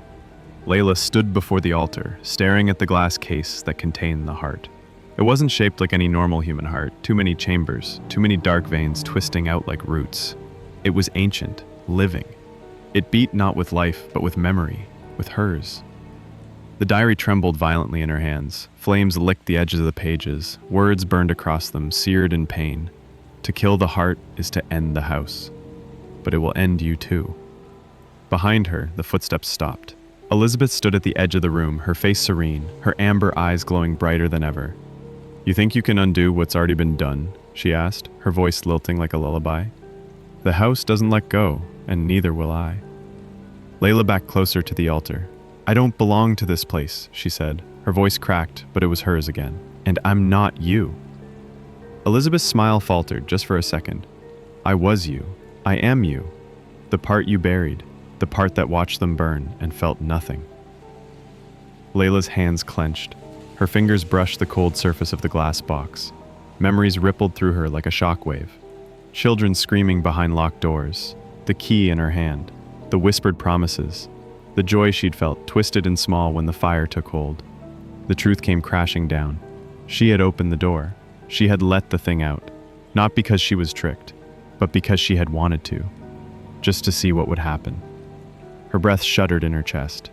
Layla stood before the altar, staring at the glass case that contained the heart. It wasn't shaped like any normal human heart, too many chambers, too many dark veins twisting out like roots. It was ancient, living. It beat not with life, but with memory, with hers. The diary trembled violently in her hands. Flames licked the edges of the pages. Words burned across them, seared in pain. To kill the heart is to end the house. But it will end you too. Behind her, the footsteps stopped. Elizabeth stood at the edge of the room, her face serene, her amber eyes glowing brighter than ever. You think you can undo what's already been done? She asked, her voice lilting like a lullaby. The house doesn't let go, and neither will I. Layla backed closer to the altar. I don't belong to this place, she said. Her voice cracked, but it was hers again. And I'm not you. Elizabeth's smile faltered just for a second. I was you. I am you. The part you buried. The part that watched them burn and felt nothing. Layla's hands clenched. Her fingers brushed the cold surface of the glass box. Memories rippled through her like a shockwave. Children screaming behind locked doors. The key in her hand. The whispered promises. The joy she'd felt, twisted and small when the fire took hold. The truth came crashing down. She had opened the door. She had let the thing out. Not because she was tricked, but because she had wanted to. Just to see what would happen. Her breath shuddered in her chest.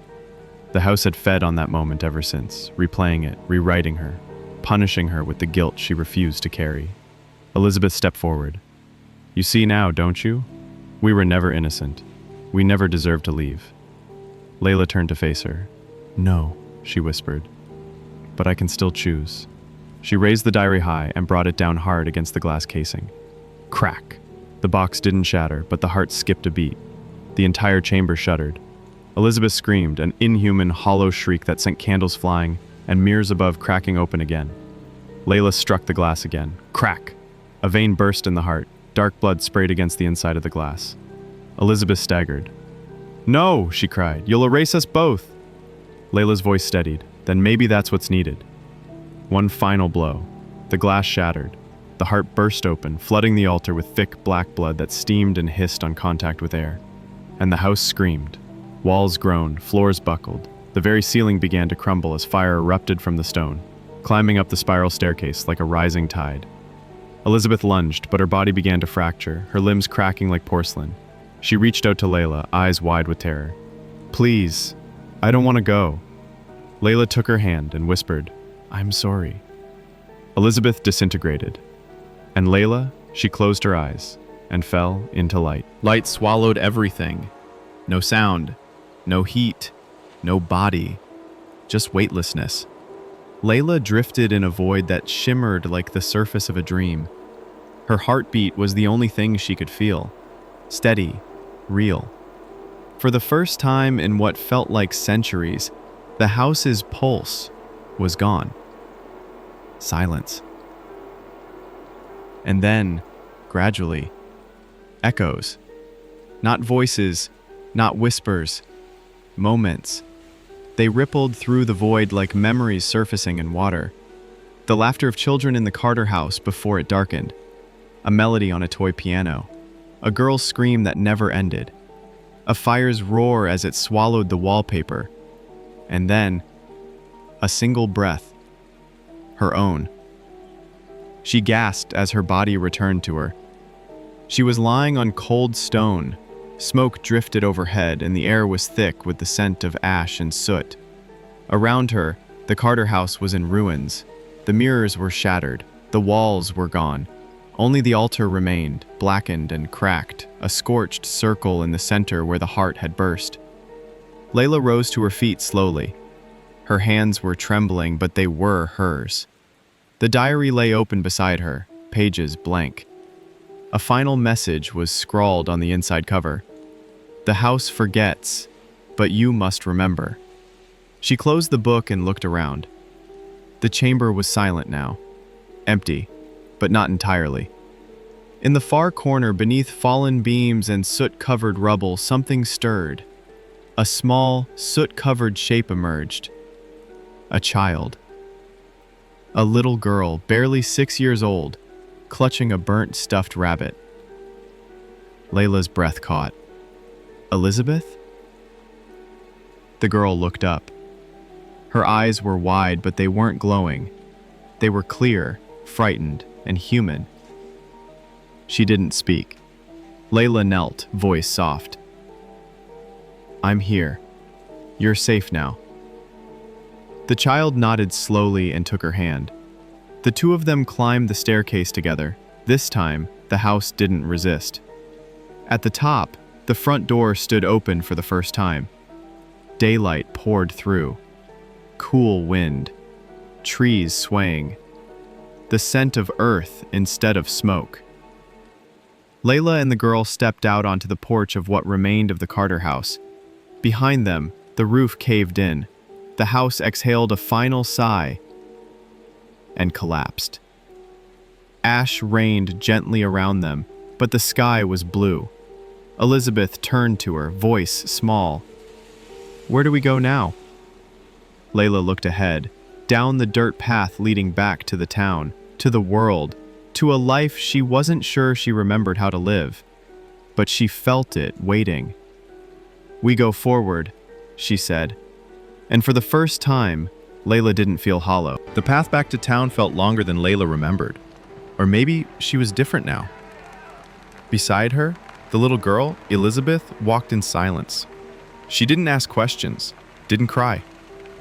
The house had fed on that moment ever since, replaying it, rewriting her, punishing her with the guilt she refused to carry. Elizabeth stepped forward. You see now, don't you? We were never innocent. We never deserved to leave. Layla turned to face her. No, she whispered. But I can still choose. She raised the diary high and brought it down hard against the glass casing. Crack! The box didn't shatter, but the heart skipped a beat. The entire chamber shuddered. Elizabeth screamed, an inhuman, hollow shriek that sent candles flying and mirrors above cracking open again. Layla struck the glass again. Crack! A vein burst in the heart. Dark blood sprayed against the inside of the glass. Elizabeth staggered. "No!" she cried. "You'll erase us both!" Layla's voice steadied. Then maybe that's what's needed. One final blow. The glass shattered. The heart burst open, flooding the altar with thick black blood that steamed and hissed on contact with air. And the house screamed. Walls groaned, floors buckled. The very ceiling began to crumble as fire erupted from the stone, climbing up the spiral staircase like a rising tide. Elizabeth lunged, but her body began to fracture, her limbs cracking like porcelain. She reached out to Layla, eyes wide with terror. "Please, I don't want to go." Layla took her hand and whispered, "I'm sorry." Elizabeth disintegrated. And Layla, she closed her eyes and fell into light. Light swallowed everything. No sound, no heat, no body, just weightlessness. Layla drifted in a void that shimmered like the surface of a dream. Her heartbeat was the only thing she could feel. Steady, real. For the first time in what felt like centuries, the house's pulse was gone. Silence. And then, gradually, echoes. Not voices, not whispers, moments. They rippled through the void like memories surfacing in water. The laughter of children in the Carter house before it darkened. A melody on a toy piano. A girl's scream that never ended. A fire's roar as it swallowed the wallpaper. And then, a single breath. Her own. She gasped as her body returned to her. She was lying on cold stone. Smoke drifted overhead and the air was thick with the scent of ash and soot. Around her, the Carter house was in ruins. The mirrors were shattered. The walls were gone. Only the altar remained, blackened and cracked, a scorched circle in the center where the heart had burst. Layla rose to her feet slowly. Her hands were trembling, but they were hers. The diary lay open beside her, pages blank. A final message was scrawled on the inside cover. "The house forgets, but you must remember." She closed the book and looked around. The chamber was silent now. Empty, but not entirely. In the far corner, beneath fallen beams and soot-covered rubble, something stirred. A small, soot-covered shape emerged. A child. A little girl, barely 6 years old, clutching a burnt stuffed rabbit. Layla's breath caught. Elizabeth? The girl looked up. Her eyes were wide, but they weren't glowing. They were clear, frightened, and human. She didn't speak. Layla knelt, voice soft. "I'm here. You're safe now." The child nodded slowly and took her hand. The two of them climbed the staircase together. This time, the house didn't resist. At the top, the front door stood open for the first time. Daylight poured through. Cool wind. Trees swaying. The scent of earth instead of smoke. Layla and the girl stepped out onto the porch of what remained of the Carter house. Behind them, the roof caved in. The house exhaled a final sigh and collapsed. Ash rained gently around them, but the sky was blue. Elizabeth turned to her, voice small. "Where do we go now?" Layla looked ahead, down the dirt path leading back to the town, to the world, to a life she wasn't sure she remembered how to live. But she felt it waiting. "We go forward," she said. And for the first time, Layla didn't feel hollow. The path back to town felt longer than Layla remembered. Or maybe she was different now. Beside her, the little girl, Elizabeth, walked in silence. She didn't ask questions, didn't cry,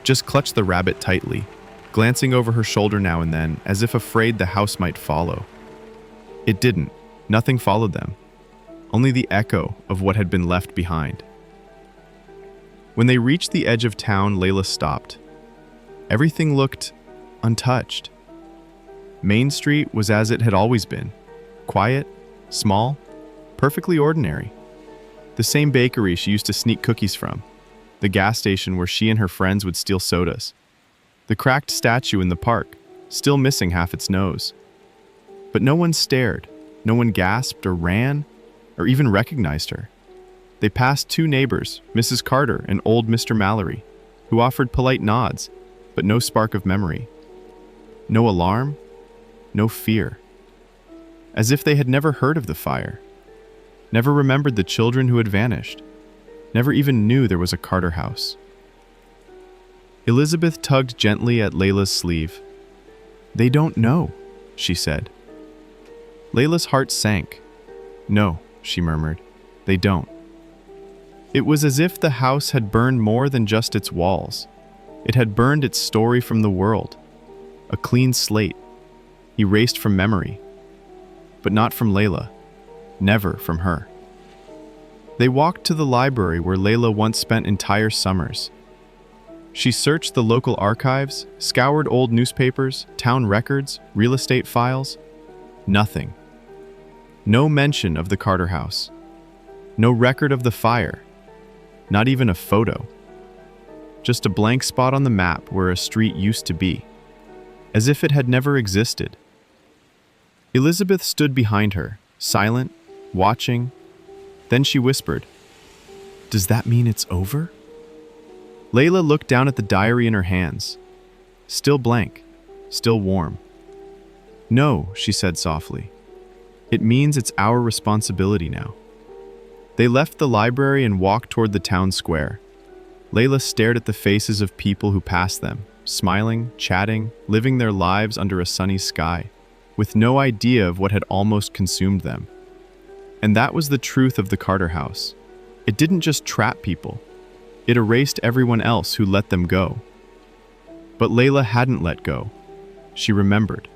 just clutched the rabbit tightly, glancing over her shoulder now and then as if afraid the house might follow. It didn't. Nothing followed them. Only the echo of what had been left behind. When they reached the edge of town, Layla stopped. Everything looked untouched. Main Street was as it had always been. Quiet, small, perfectly ordinary. The same bakery she used to sneak cookies from. The gas station where she and her friends would steal sodas. The cracked statue in the park, still missing half its nose. But no one stared, no one gasped or ran, or even recognized her. They passed two neighbors, Mrs. Carter and old Mr. Mallory, who offered polite nods, but no spark of memory. No alarm, no fear. As if they had never heard of the fire, never remembered the children who had vanished, never even knew there was a Carter house. Elizabeth tugged gently at Layla's sleeve. "They don't know," she said. Layla's heart sank. "No," she murmured, "they don't." It was as if the house had burned more than just its walls. It had burned its story from the world. A clean slate, erased from memory. But not from Layla. Never from her. They walked to the library where Layla once spent entire summers. She searched the local archives, scoured old newspapers, town records, real estate files. Nothing. No mention of the Carter house. No record of the fire. Not even a photo. Just a blank spot on the map where a street used to be. As if it had never existed. Elizabeth stood behind her, silent, watching. Then she whispered, "Does that mean it's over?" Layla looked down at the diary in her hands. Still blank, still warm. "No," she said softly. "It means it's our responsibility now." They left the library and walked toward the town square. Layla stared at the faces of people who passed them, smiling, chatting, living their lives under a sunny sky, with no idea of what had almost consumed them. And that was the truth of the Carter house. It didn't just trap people. It erased everyone else who let them go. But Layla hadn't let go. She remembered.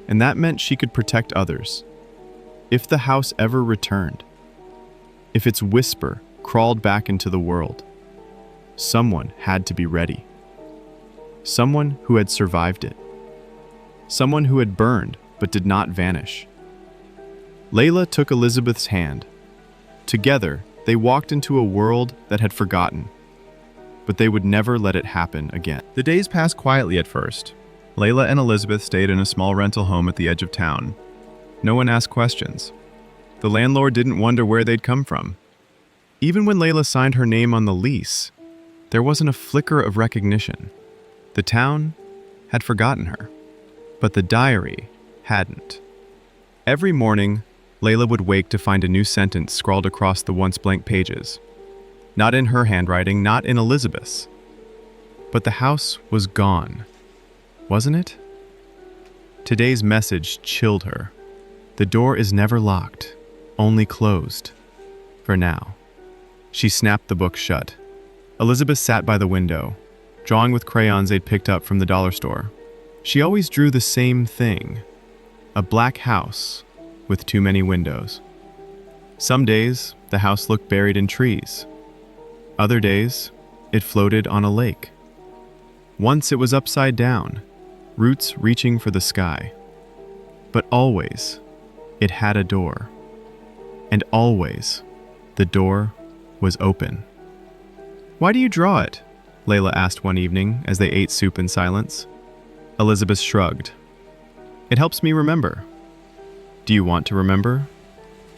And that meant she could protect others. If the house ever returned, if its whisper crawled back into the world, someone had to be ready. Someone who had survived it. Someone who had burned but did not vanish. Layla took Elizabeth's hand. Together, they walked into a world that had forgotten, but they would never let it happen again. The days passed quietly at first. Layla and Elizabeth stayed in a small rental home at the edge of town. No one asked questions. The landlord didn't wonder where they'd come from. Even when Layla signed her name on the lease, there wasn't a flicker of recognition. The town had forgotten her, but the diary hadn't. Every morning, Layla would wake to find a new sentence scrawled across the once blank pages. Not in her handwriting, not in Elizabeth's. But the house was gone, wasn't it? Today's message chilled her. The door is never locked, only closed. For now. She snapped the book shut. Elizabeth sat by the window, drawing with crayons they'd picked up from the dollar store. She always drew the same thing. A black house with too many windows. Some days, the house looked buried in trees. Other days, it floated on a lake. Once it was upside down, roots reaching for the sky. But always, it had a door. And always, the door was open. "Why do you draw it?" Layla asked one evening as they ate soup in silence. Elizabeth shrugged. "It helps me remember." "Do you want to remember?"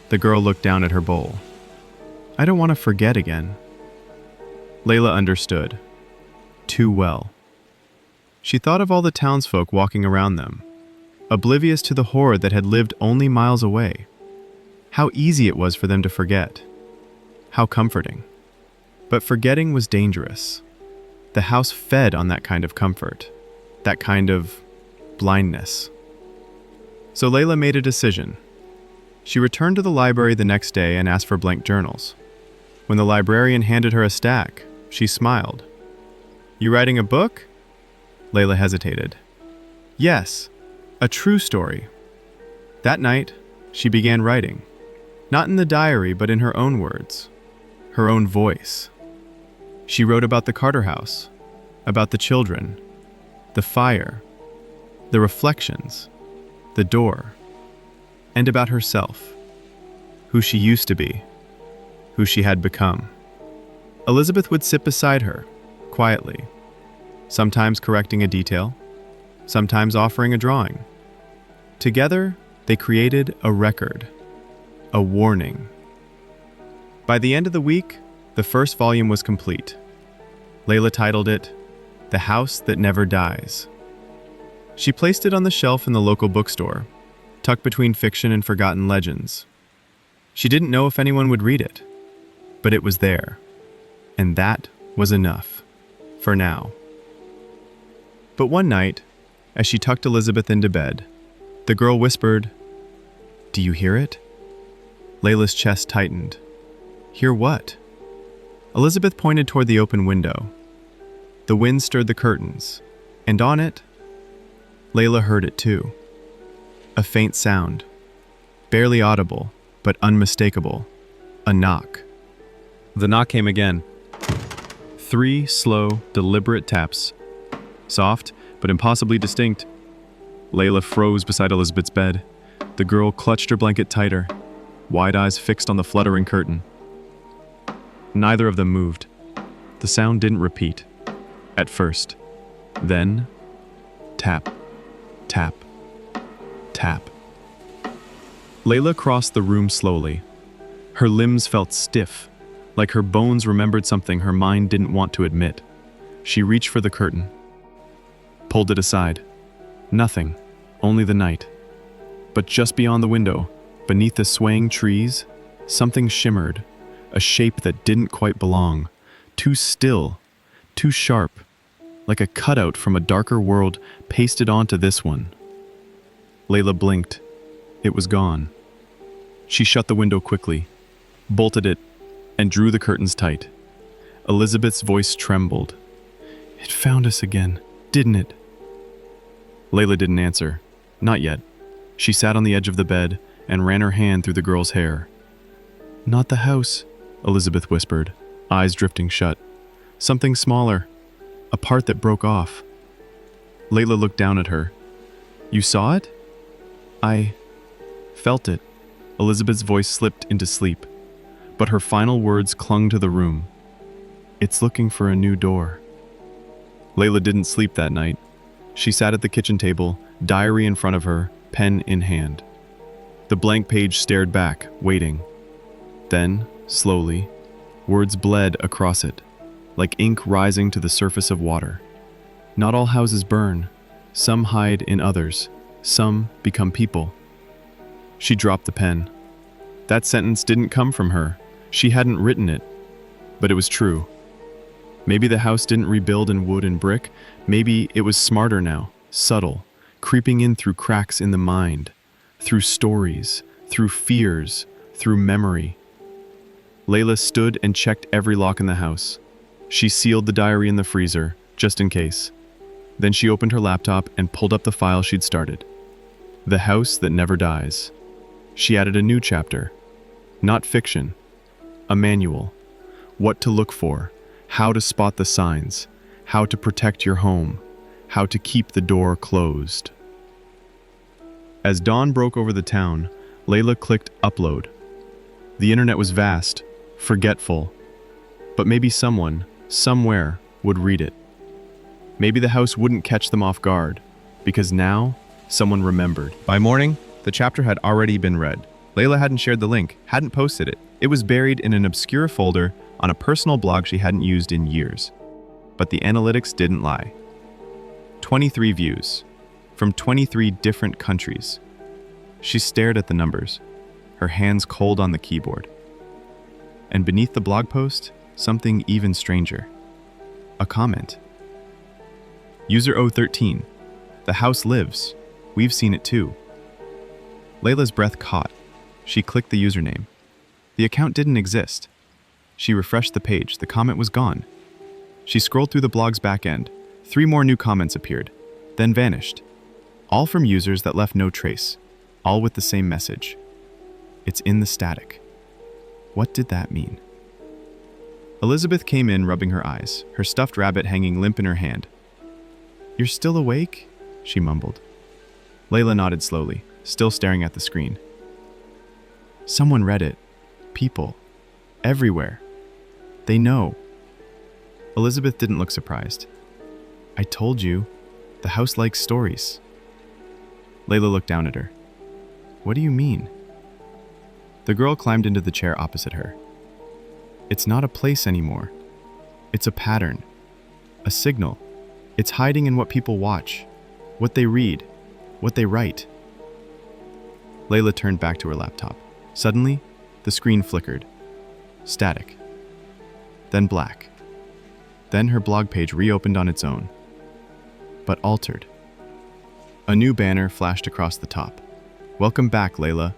The girl looked down at her bowl. "I don't want to forget again." Layla understood. Too well. She thought of all the townsfolk walking around them, oblivious to the horror that had lived only miles away. How easy it was for them to forget. How comforting. But forgetting was dangerous. The house fed on that kind of comfort, that kind of blindness. So Layla made a decision. She returned to the library the next day and asked for blank journals. When the librarian handed her a stack, she smiled. "You writing a book?" Layla hesitated. "Yes, a true story." That night, she began writing. Not in the diary, but in her own words, her own voice. She wrote about the Carter house, about the children, the fire, the reflections, the door, and about herself, who she used to be, who she had become. Elizabeth would sit beside her, quietly, sometimes correcting a detail, sometimes offering a drawing. Together, they created a record, a warning. By the end of the week, the first volume was complete. Layla titled it, "The House That Never Dies." She placed it on the shelf in the local bookstore, tucked between fiction and forgotten legends. She didn't know if anyone would read it, but it was there, and that was enough, for now. But one night, as she tucked Elizabeth into bed, the girl whispered, "Do you hear it?" Layla's chest tightened. Hear what? Elizabeth pointed toward the open window. The wind stirred the curtains, and on it, Layla heard it too. A faint sound, barely audible, but unmistakable. A knock. The knock came again. 3 slow, deliberate taps. Soft, but impossibly distinct. Layla froze beside Elizabeth's bed. The girl clutched her blanket tighter, wide eyes fixed on the fluttering curtain. Neither of them moved. The sound didn't repeat. At first. Then, tap, tap, tap. Layla crossed the room slowly. Her limbs felt stiff, like her bones remembered something her mind didn't want to admit. She reached for the curtain, pulled it aside. Nothing, only the night. But just beyond the window, beneath the swaying trees, something shimmered, a shape that didn't quite belong, too still, too sharp, like a cutout from a darker world pasted onto this one. Layla blinked. It was gone. She shut the window quickly, bolted it, and drew the curtains tight. Elizabeth's voice trembled. "It found us again, didn't it?" Layla didn't answer. Not yet. She sat on the edge of the bed and ran her hand through the girl's hair. "Not the house," Elizabeth whispered, eyes drifting shut. "Something smaller. A part that broke off." Layla looked down at her. "You saw it?" "I felt it." Elizabeth's voice slipped into sleep, but her final words clung to the room. "It's looking for a new door." Layla didn't sleep that night. She sat at the kitchen table, diary in front of her, pen in hand. The blank page stared back, waiting. Then, slowly, words bled across it, like ink rising to the surface of water. Not all houses burn. Some hide in others. Some become people. She dropped the pen. That sentence didn't come from her. She hadn't written it. But it was true. Maybe the house didn't rebuild in wood and brick. Maybe it was smarter now, subtle, creeping in through cracks in the mind, through stories, through fears, through memory. Layla stood and checked every lock in the house. She sealed the diary in the freezer, just in case. Then she opened her laptop and pulled up the file she'd started. The House That Never Dies. She added a new chapter. Not fiction. A manual. What to look for. How to spot the signs. How to protect your home. How to keep the door closed. As dawn broke over the town, Layla clicked upload. The internet was vast, forgetful, but maybe someone, somewhere, would read it. Maybe the house wouldn't catch them off guard, because now, someone remembered. By morning, the chapter had already been read. Layla hadn't shared the link, hadn't posted it. It was buried in an obscure folder on a personal blog she hadn't used in years. But the analytics didn't lie. 23 views, from 23 different countries. She stared at the numbers, her hands cold on the keyboard. And beneath the blog post, something even stranger. A comment. User 013. The house lives. We've seen it too. Layla's breath caught. She clicked the username. The account didn't exist. She refreshed the page. The comment was gone. She scrolled through the blog's back end. 3 more new comments appeared, then vanished. All from users that left no trace, all with the same message. It's in the static. What did that mean? Elizabeth came in, rubbing her eyes, her stuffed rabbit hanging limp in her hand. "You're still awake?" she mumbled. Layla nodded slowly, still staring at the screen. Someone read it. People. Everywhere. They know. Elizabeth didn't look surprised. I told you, the house likes stories. Layla looked down at her. What do you mean? The girl climbed into the chair opposite her. It's not a place anymore. It's a pattern. A signal. It's hiding in what people watch, what they read, what they write. Layla turned back to her laptop. Suddenly, the screen flickered. Static. Then black. Then her blog page reopened on its own, but altered. A new banner flashed across the top. Welcome back, Layla.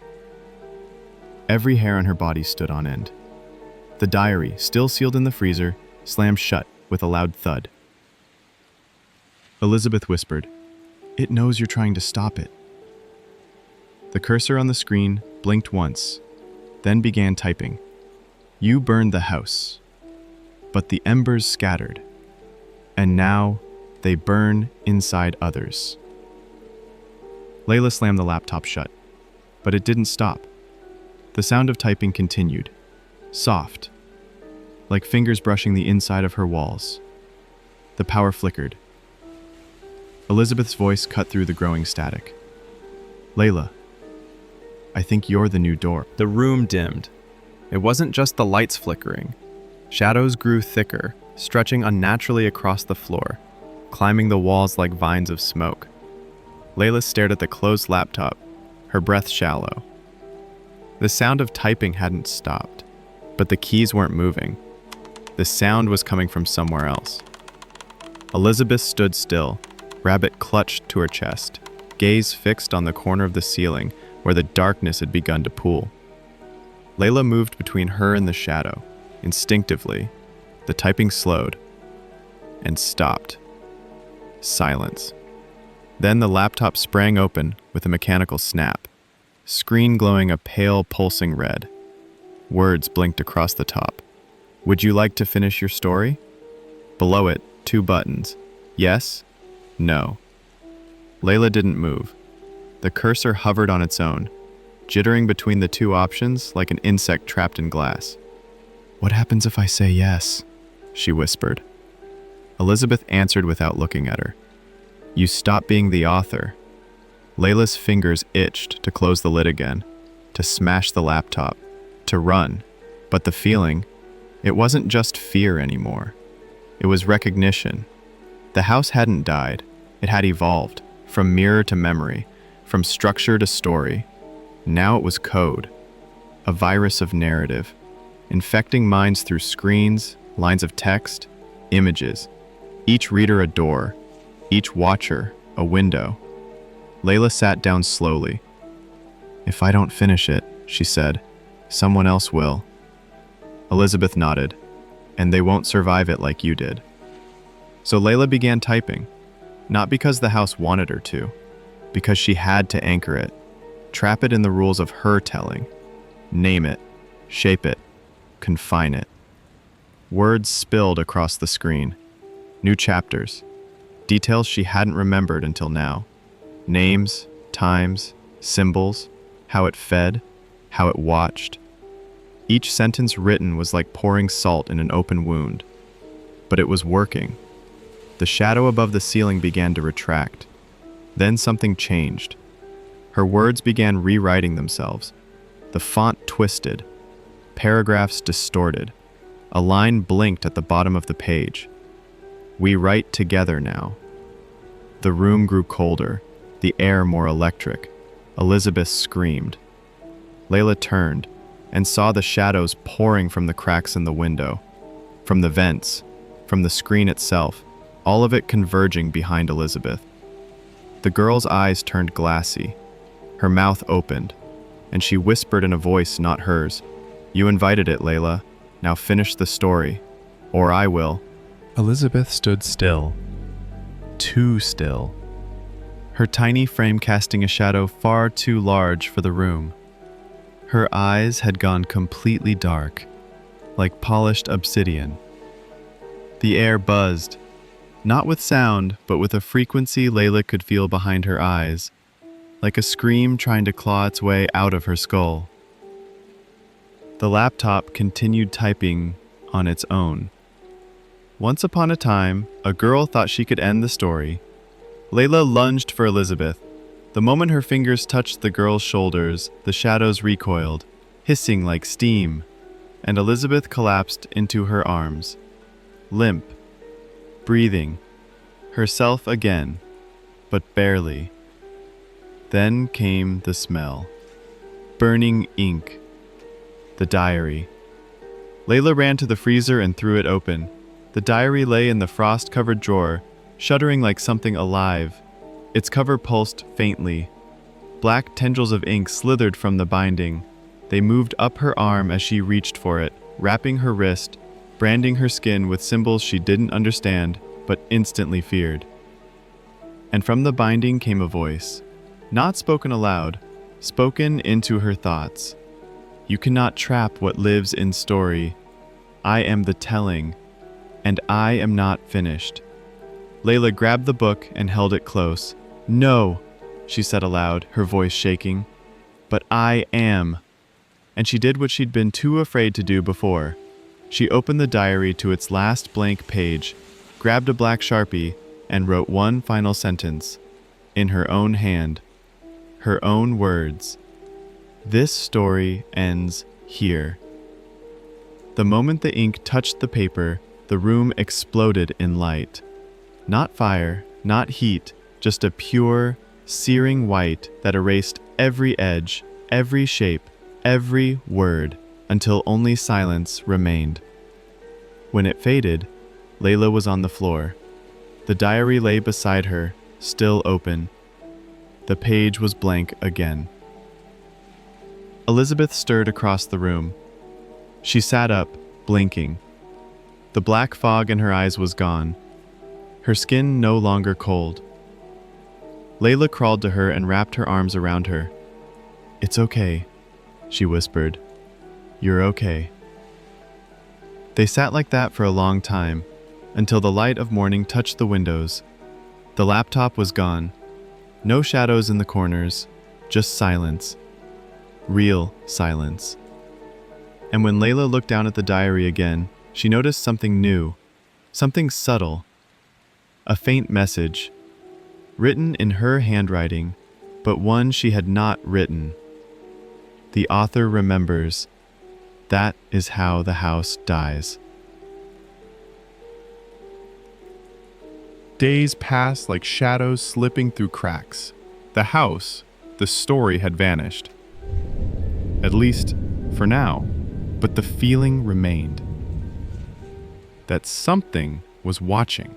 Every hair on her body stood on end. The diary, still sealed in the freezer, slammed shut with a loud thud. Elizabeth whispered, "It knows you're trying to stop it." The cursor on the screen blinked once, then began typing. You burned the house, but the embers scattered, and now they burn inside others. Layla slammed the laptop shut, but it didn't stop. The sound of typing continued, soft, like fingers brushing the inside of her walls. The power flickered. Elizabeth's voice cut through the growing static. Layla, I think you're the new door. The room dimmed. It wasn't just the lights flickering. Shadows grew thicker, stretching unnaturally across the floor, climbing the walls like vines of smoke. Layla stared at the closed laptop, her breath shallow. The sound of typing hadn't stopped, but the keys weren't moving. The sound was coming from somewhere else. Elizabeth stood still, rabbit clutched to her chest, gaze fixed on the corner of the ceiling where the darkness had begun to pool. Layla moved between her and the shadow. Instinctively, the typing slowed and stopped. Silence. Then the laptop sprang open with a mechanical snap, screen glowing a pale, pulsing red. Words blinked across the top. Would you like to finish your story? Below it, 2 buttons. Yes? No. Layla didn't move. The cursor hovered on its own, jittering between the 2 options like an insect trapped in glass. What happens if I say yes? She whispered. Elizabeth answered without looking at her. You stop being the author. Layla's fingers itched to close the lid again, to smash the laptop, to run. But the feeling, it wasn't just fear anymore. It was recognition. The house hadn't died. It had evolved, from mirror to memory, from structure to story. Now it was code, a virus of narrative, infecting minds through screens, lines of text, images. Each reader a door, each watcher a window. Layla sat down slowly. If I don't finish it, she said, someone else will. Elizabeth nodded, and they won't survive it like you did. So Layla began typing, not because the house wanted her to, because she had to anchor it, trap it in the rules of her telling, name it, shape it, confine it. Words spilled across the screen. New chapters. Details she hadn't remembered until now. Names, times, symbols, how it fed, how it watched. Each sentence written was like pouring salt in an open wound. But it was working. The shadow above the ceiling began to retract. Then something changed. Her words began rewriting themselves. The font twisted. Paragraphs distorted. A line blinked at the bottom of the page. We write together now. The room grew colder, the air more electric. Elizabeth screamed. Layla turned and saw the shadows pouring from the cracks in the window, from the vents, from the screen itself, all of it converging behind Elizabeth. The girl's eyes turned glassy. Her mouth opened, and she whispered in a voice not hers, You invited it, Layla. Now finish the story, or I will. Elizabeth stood still. Too still. Her tiny frame casting a shadow far too large for the room. Her eyes had gone completely dark, like polished obsidian. The air buzzed, not with sound, but with a frequency Layla could feel behind her eyes. like a scream trying to claw its way out of her skull. The laptop continued typing on its own. Once upon a time, a girl thought she could end the story. Layla lunged for Elizabeth. The moment her fingers touched the girl's shoulders, the shadows recoiled, hissing like steam, and Elizabeth collapsed into her arms, limp, breathing, herself again, but barely. Then came the smell. Burning ink. The diary. Layla ran to the freezer and threw it open. The diary lay in the frost-covered drawer, shuddering like something alive. Its cover pulsed faintly. Black tendrils of ink slithered from the binding. They moved up her arm as she reached for it, wrapping her wrist, branding her skin with symbols she didn't understand, but instantly feared. And from the binding came a voice, not spoken aloud, spoken into her thoughts. You cannot trap what lives in story. I am the telling, and I am not finished. Layla grabbed the book and held it close. No, she said aloud, her voice shaking. But I am. And she did what she'd been too afraid to do before. She opened the diary to its last blank page, grabbed a black Sharpie, and wrote one final sentence, in her own hand, her own words. This story ends here. The moment the ink touched the paper, the room exploded in light. Not fire, not heat, just a pure, searing white that erased every edge, every shape, every word, until only silence remained. When it faded, Layla was on the floor. The diary lay beside her, still open. The page was blank again. Elizabeth stirred across the room. She sat up, blinking. The black fog in her eyes was gone. Her skin no longer cold. Layla crawled to her and wrapped her arms around her. It's okay, she whispered. You're okay. They sat like that for a long time, until the light of morning touched the windows. The laptop was gone. No shadows in the corners, just silence. Real silence. And when Layla looked down at the diary again, she noticed something new, something subtle. A faint message, written in her handwriting, but one she had not written. The author remembers. That is how the house dies. Days passed like shadows slipping through cracks. The house, the story had vanished. At least, for now, but the feeling remained. That something was watching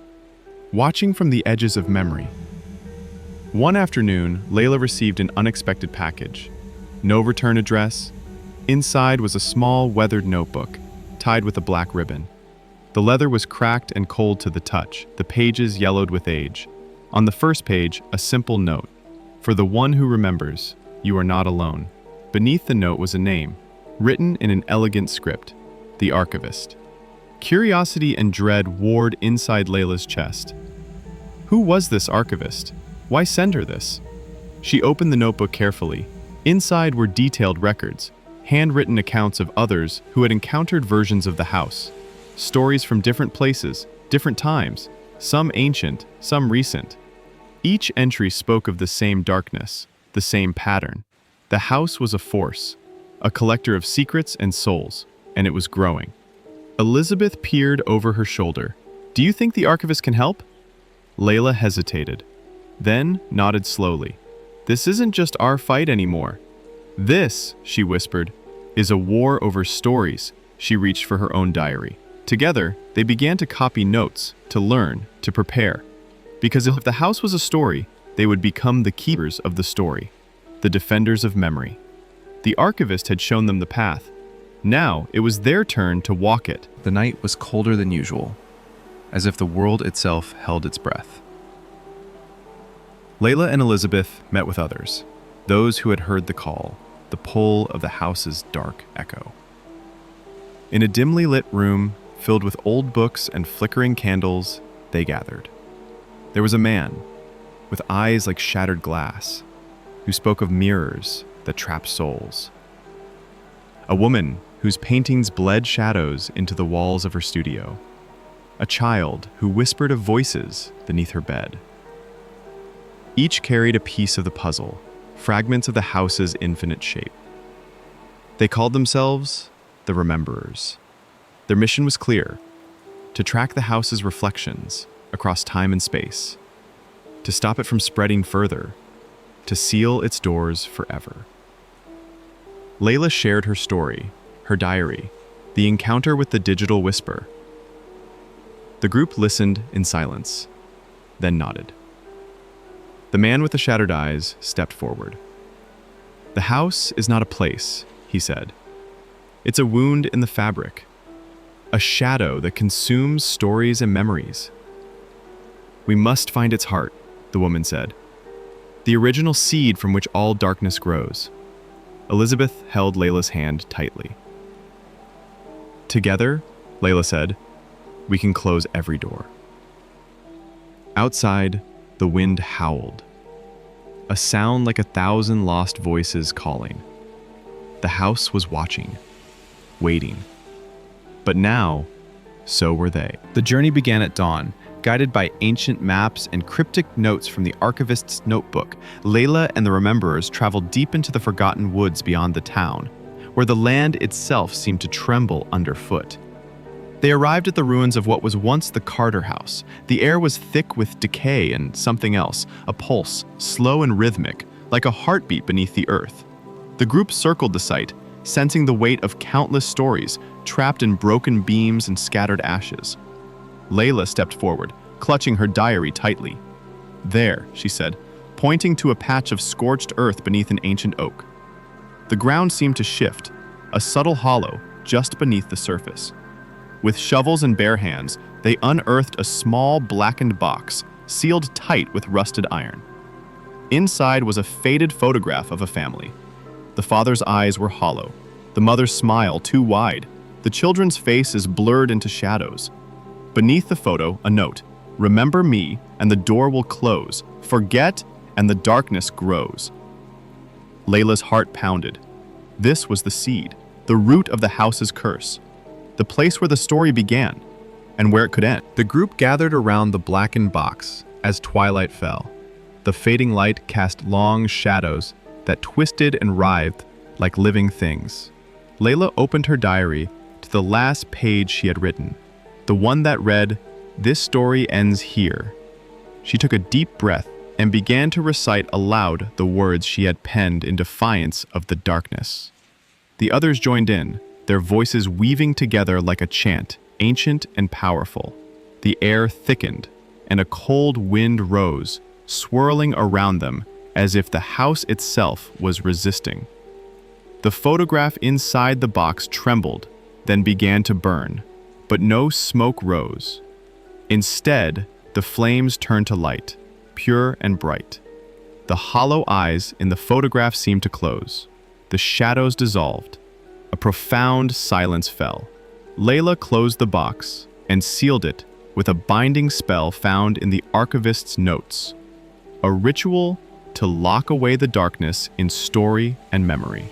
from the edges of memory. One afternoon, Layla received an unexpected package. No return address. Inside was a small, weathered notebook, tied with a black ribbon. The leather was cracked and cold to the touch, the pages yellowed with age. On the first page, a simple note. For the one who remembers, you are not alone. Beneath the note was a name, written in an elegant script, the archivist. Curiosity and dread warred inside Layla's chest. Who was this archivist? Why send her this? She opened the notebook carefully. Inside were detailed records, handwritten accounts of others who had encountered versions of the house. Stories from different places, different times, some ancient, some recent. Each entry spoke of the same darkness, the same pattern. The house was a force, a collector of secrets and souls, and it was growing. Elizabeth peered over her shoulder. Do you think the archivist can help? Layla hesitated, then nodded slowly. This isn't just our fight anymore. This, she whispered, is a war over stories. She reached for her own diary. Together, they began to copy notes, to learn, to prepare. Because if the house was a story, they would become the keepers of the story, the defenders of memory. The archivist had shown them the path. Now, it was their turn to walk it. The night was colder than usual, as if the world itself held its breath. Layla and Elizabeth met with others, those who had heard the call, the pull of the house's dark echo. In a dimly lit room filled with old books and flickering candles, they gathered. There was a man, with eyes like shattered glass, whose who spoke of mirrors that trap souls. A woman whose paintings bled shadows into the walls of her studio. A child who whispered of voices beneath her bed. Each carried a piece of the puzzle, fragments of the house's infinite shape. They called themselves the Rememberers. Their mission was clear: to track the house's reflections across time and space, to stop it from spreading further, to seal its doors forever. Layla shared her story, her diary, the encounter with the digital whisper. The group listened in silence, then nodded. The man with the shattered eyes stepped forward. "The house is not a place," he said. "It's a wound in the fabric, a shadow that consumes stories and memories." "We must find its heart," the woman said. "The original seed from which all darkness grows." Elizabeth held Layla's hand tightly. "Together," Layla said, "we can close every door." Outside, the wind howled, a sound like 1,000 lost voices calling. The house was watching, waiting. But now, so were they. The journey began at dawn, guided by ancient maps and cryptic notes from the archivist's notebook. Layla and the Rememberers traveled deep into the forgotten woods beyond the town, where the land itself seemed to tremble underfoot. They arrived at the ruins of what was once the Carter house. The air was thick with decay and something else, a pulse, slow and rhythmic, like a heartbeat beneath the earth. The group circled the site, sensing the weight of countless stories trapped in broken beams and scattered ashes. Layla stepped forward, clutching her diary tightly. "There," she said, pointing to a patch of scorched earth beneath an ancient oak. The ground seemed to shift, a subtle hollow just beneath the surface. With shovels and bare hands, they unearthed a small blackened box, sealed tight with rusted iron. Inside was a faded photograph of a family. The father's eyes were hollow, the mother's smile too wide, the children's faces blurred into shadows. Beneath the photo, a note: "Remember me, and the door will close. Forget, and the darkness grows." Layla's heart pounded. This was the seed, the root of the house's curse, the place where the story began, and where it could end. The group gathered around the blackened box as twilight fell. The fading light cast long shadows that twisted and writhed like living things. Layla opened her diary to the last page she had written, the one that read, "This story ends here." She took a deep breath and began to recite aloud the words she had penned in defiance of the darkness. The others joined in, their voices weaving together like a chant, ancient and powerful. The air thickened, and a cold wind rose, swirling around them as if the house itself was resisting. The photograph inside the box trembled, then began to burn, but no smoke rose. Instead, the flames turned to light, pure and bright. The hollow eyes in the photograph seemed to close. The shadows dissolved. A profound silence fell. Layla closed the box and sealed it with a binding spell found in the archivist's notes. A ritual to lock away the darkness in story and memory.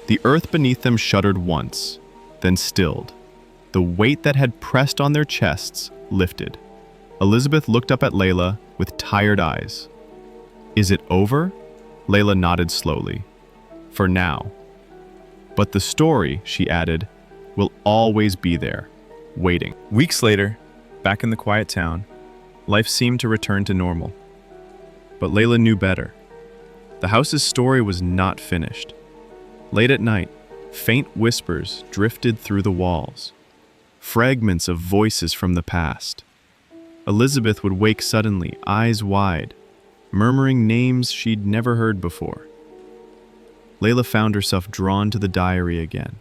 The earth beneath them shuddered once, then stilled. The weight that had pressed on their chests lifted. Elizabeth looked up at Layla with tired eyes. "Is it over?" Layla nodded slowly. "For now. But the story," she added, "will always be there, waiting." Weeks later, back in the quiet town, life seemed to return to normal. But Layla knew better. The house's story was not finished. Late at night, faint whispers drifted through the walls, fragments of voices from the past. Elizabeth would wake suddenly, eyes wide, murmuring names she'd never heard before. Layla found herself drawn to the diary again,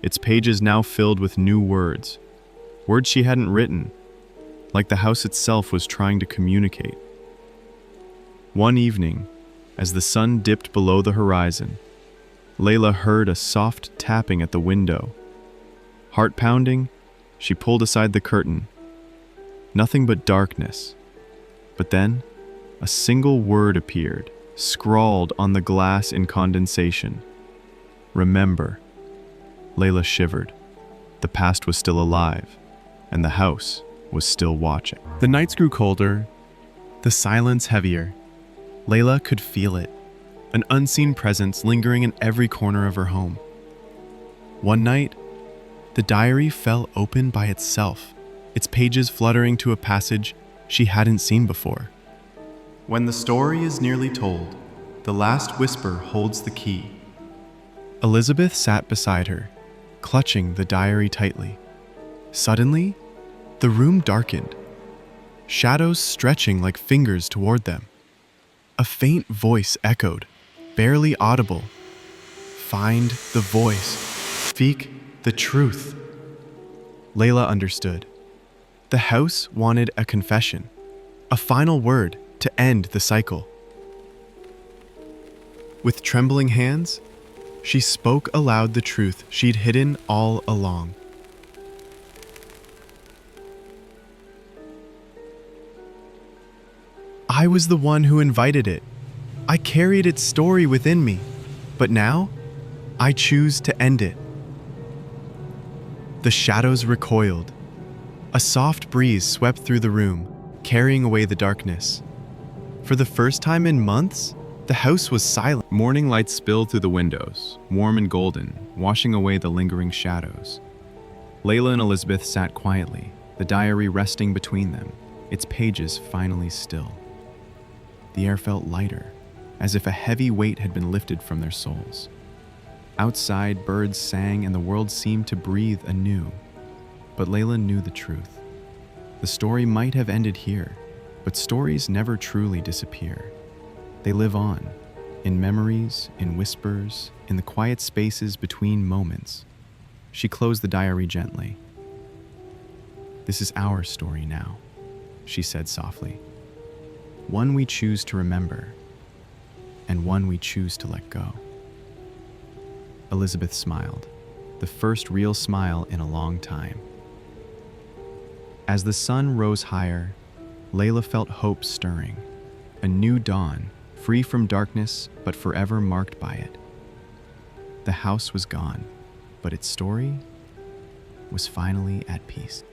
its pages now filled with new words, words she hadn't written, like the house itself was trying to communicate. One evening, as the sun dipped below the horizon, Layla heard a soft tapping at the window. Heart pounding, she pulled aside the curtain. Nothing but darkness. But then, a single word appeared, scrawled on the glass in condensation. Remember. Layla shivered. The past was still alive, and the house was still watching. The nights grew colder, the silence heavier. Layla could feel it, an unseen presence lingering in every corner of her home. One night, the diary fell open by itself, its pages fluttering to a passage she hadn't seen before. When the story is nearly told, the last whisper holds the key. Elizabeth sat beside her, clutching the diary tightly. Suddenly, the room darkened, shadows stretching like fingers toward them. A faint voice echoed, barely audible. Find the voice. Speak the truth. Layla understood. The house wanted a confession, a final word to end the cycle. With trembling hands, she spoke aloud the truth she'd hidden all along. I was the one who invited it. I carried its story within me, but now I choose to end it. The shadows recoiled. A soft breeze swept through the room, carrying away the darkness. For the first time in months, the house was silent. Morning light spilled through the windows, warm and golden, washing away the lingering shadows. Layla and Elizabeth sat quietly, the diary resting between them, its pages finally still. The air felt lighter, as if a heavy weight had been lifted from their souls. Outside, birds sang and the world seemed to breathe anew. But Layla knew the truth. The story might have ended here, but stories never truly disappear. They live on, in memories, in whispers, in the quiet spaces between moments. She closed the diary gently. This is our story now, she said softly. One we choose to remember, and one we choose to let go. Elizabeth smiled, the first real smile in a long time. As the sun rose higher, Layla felt hope stirring, a new dawn, free from darkness but forever marked by it. The house was gone, but its story was finally at peace.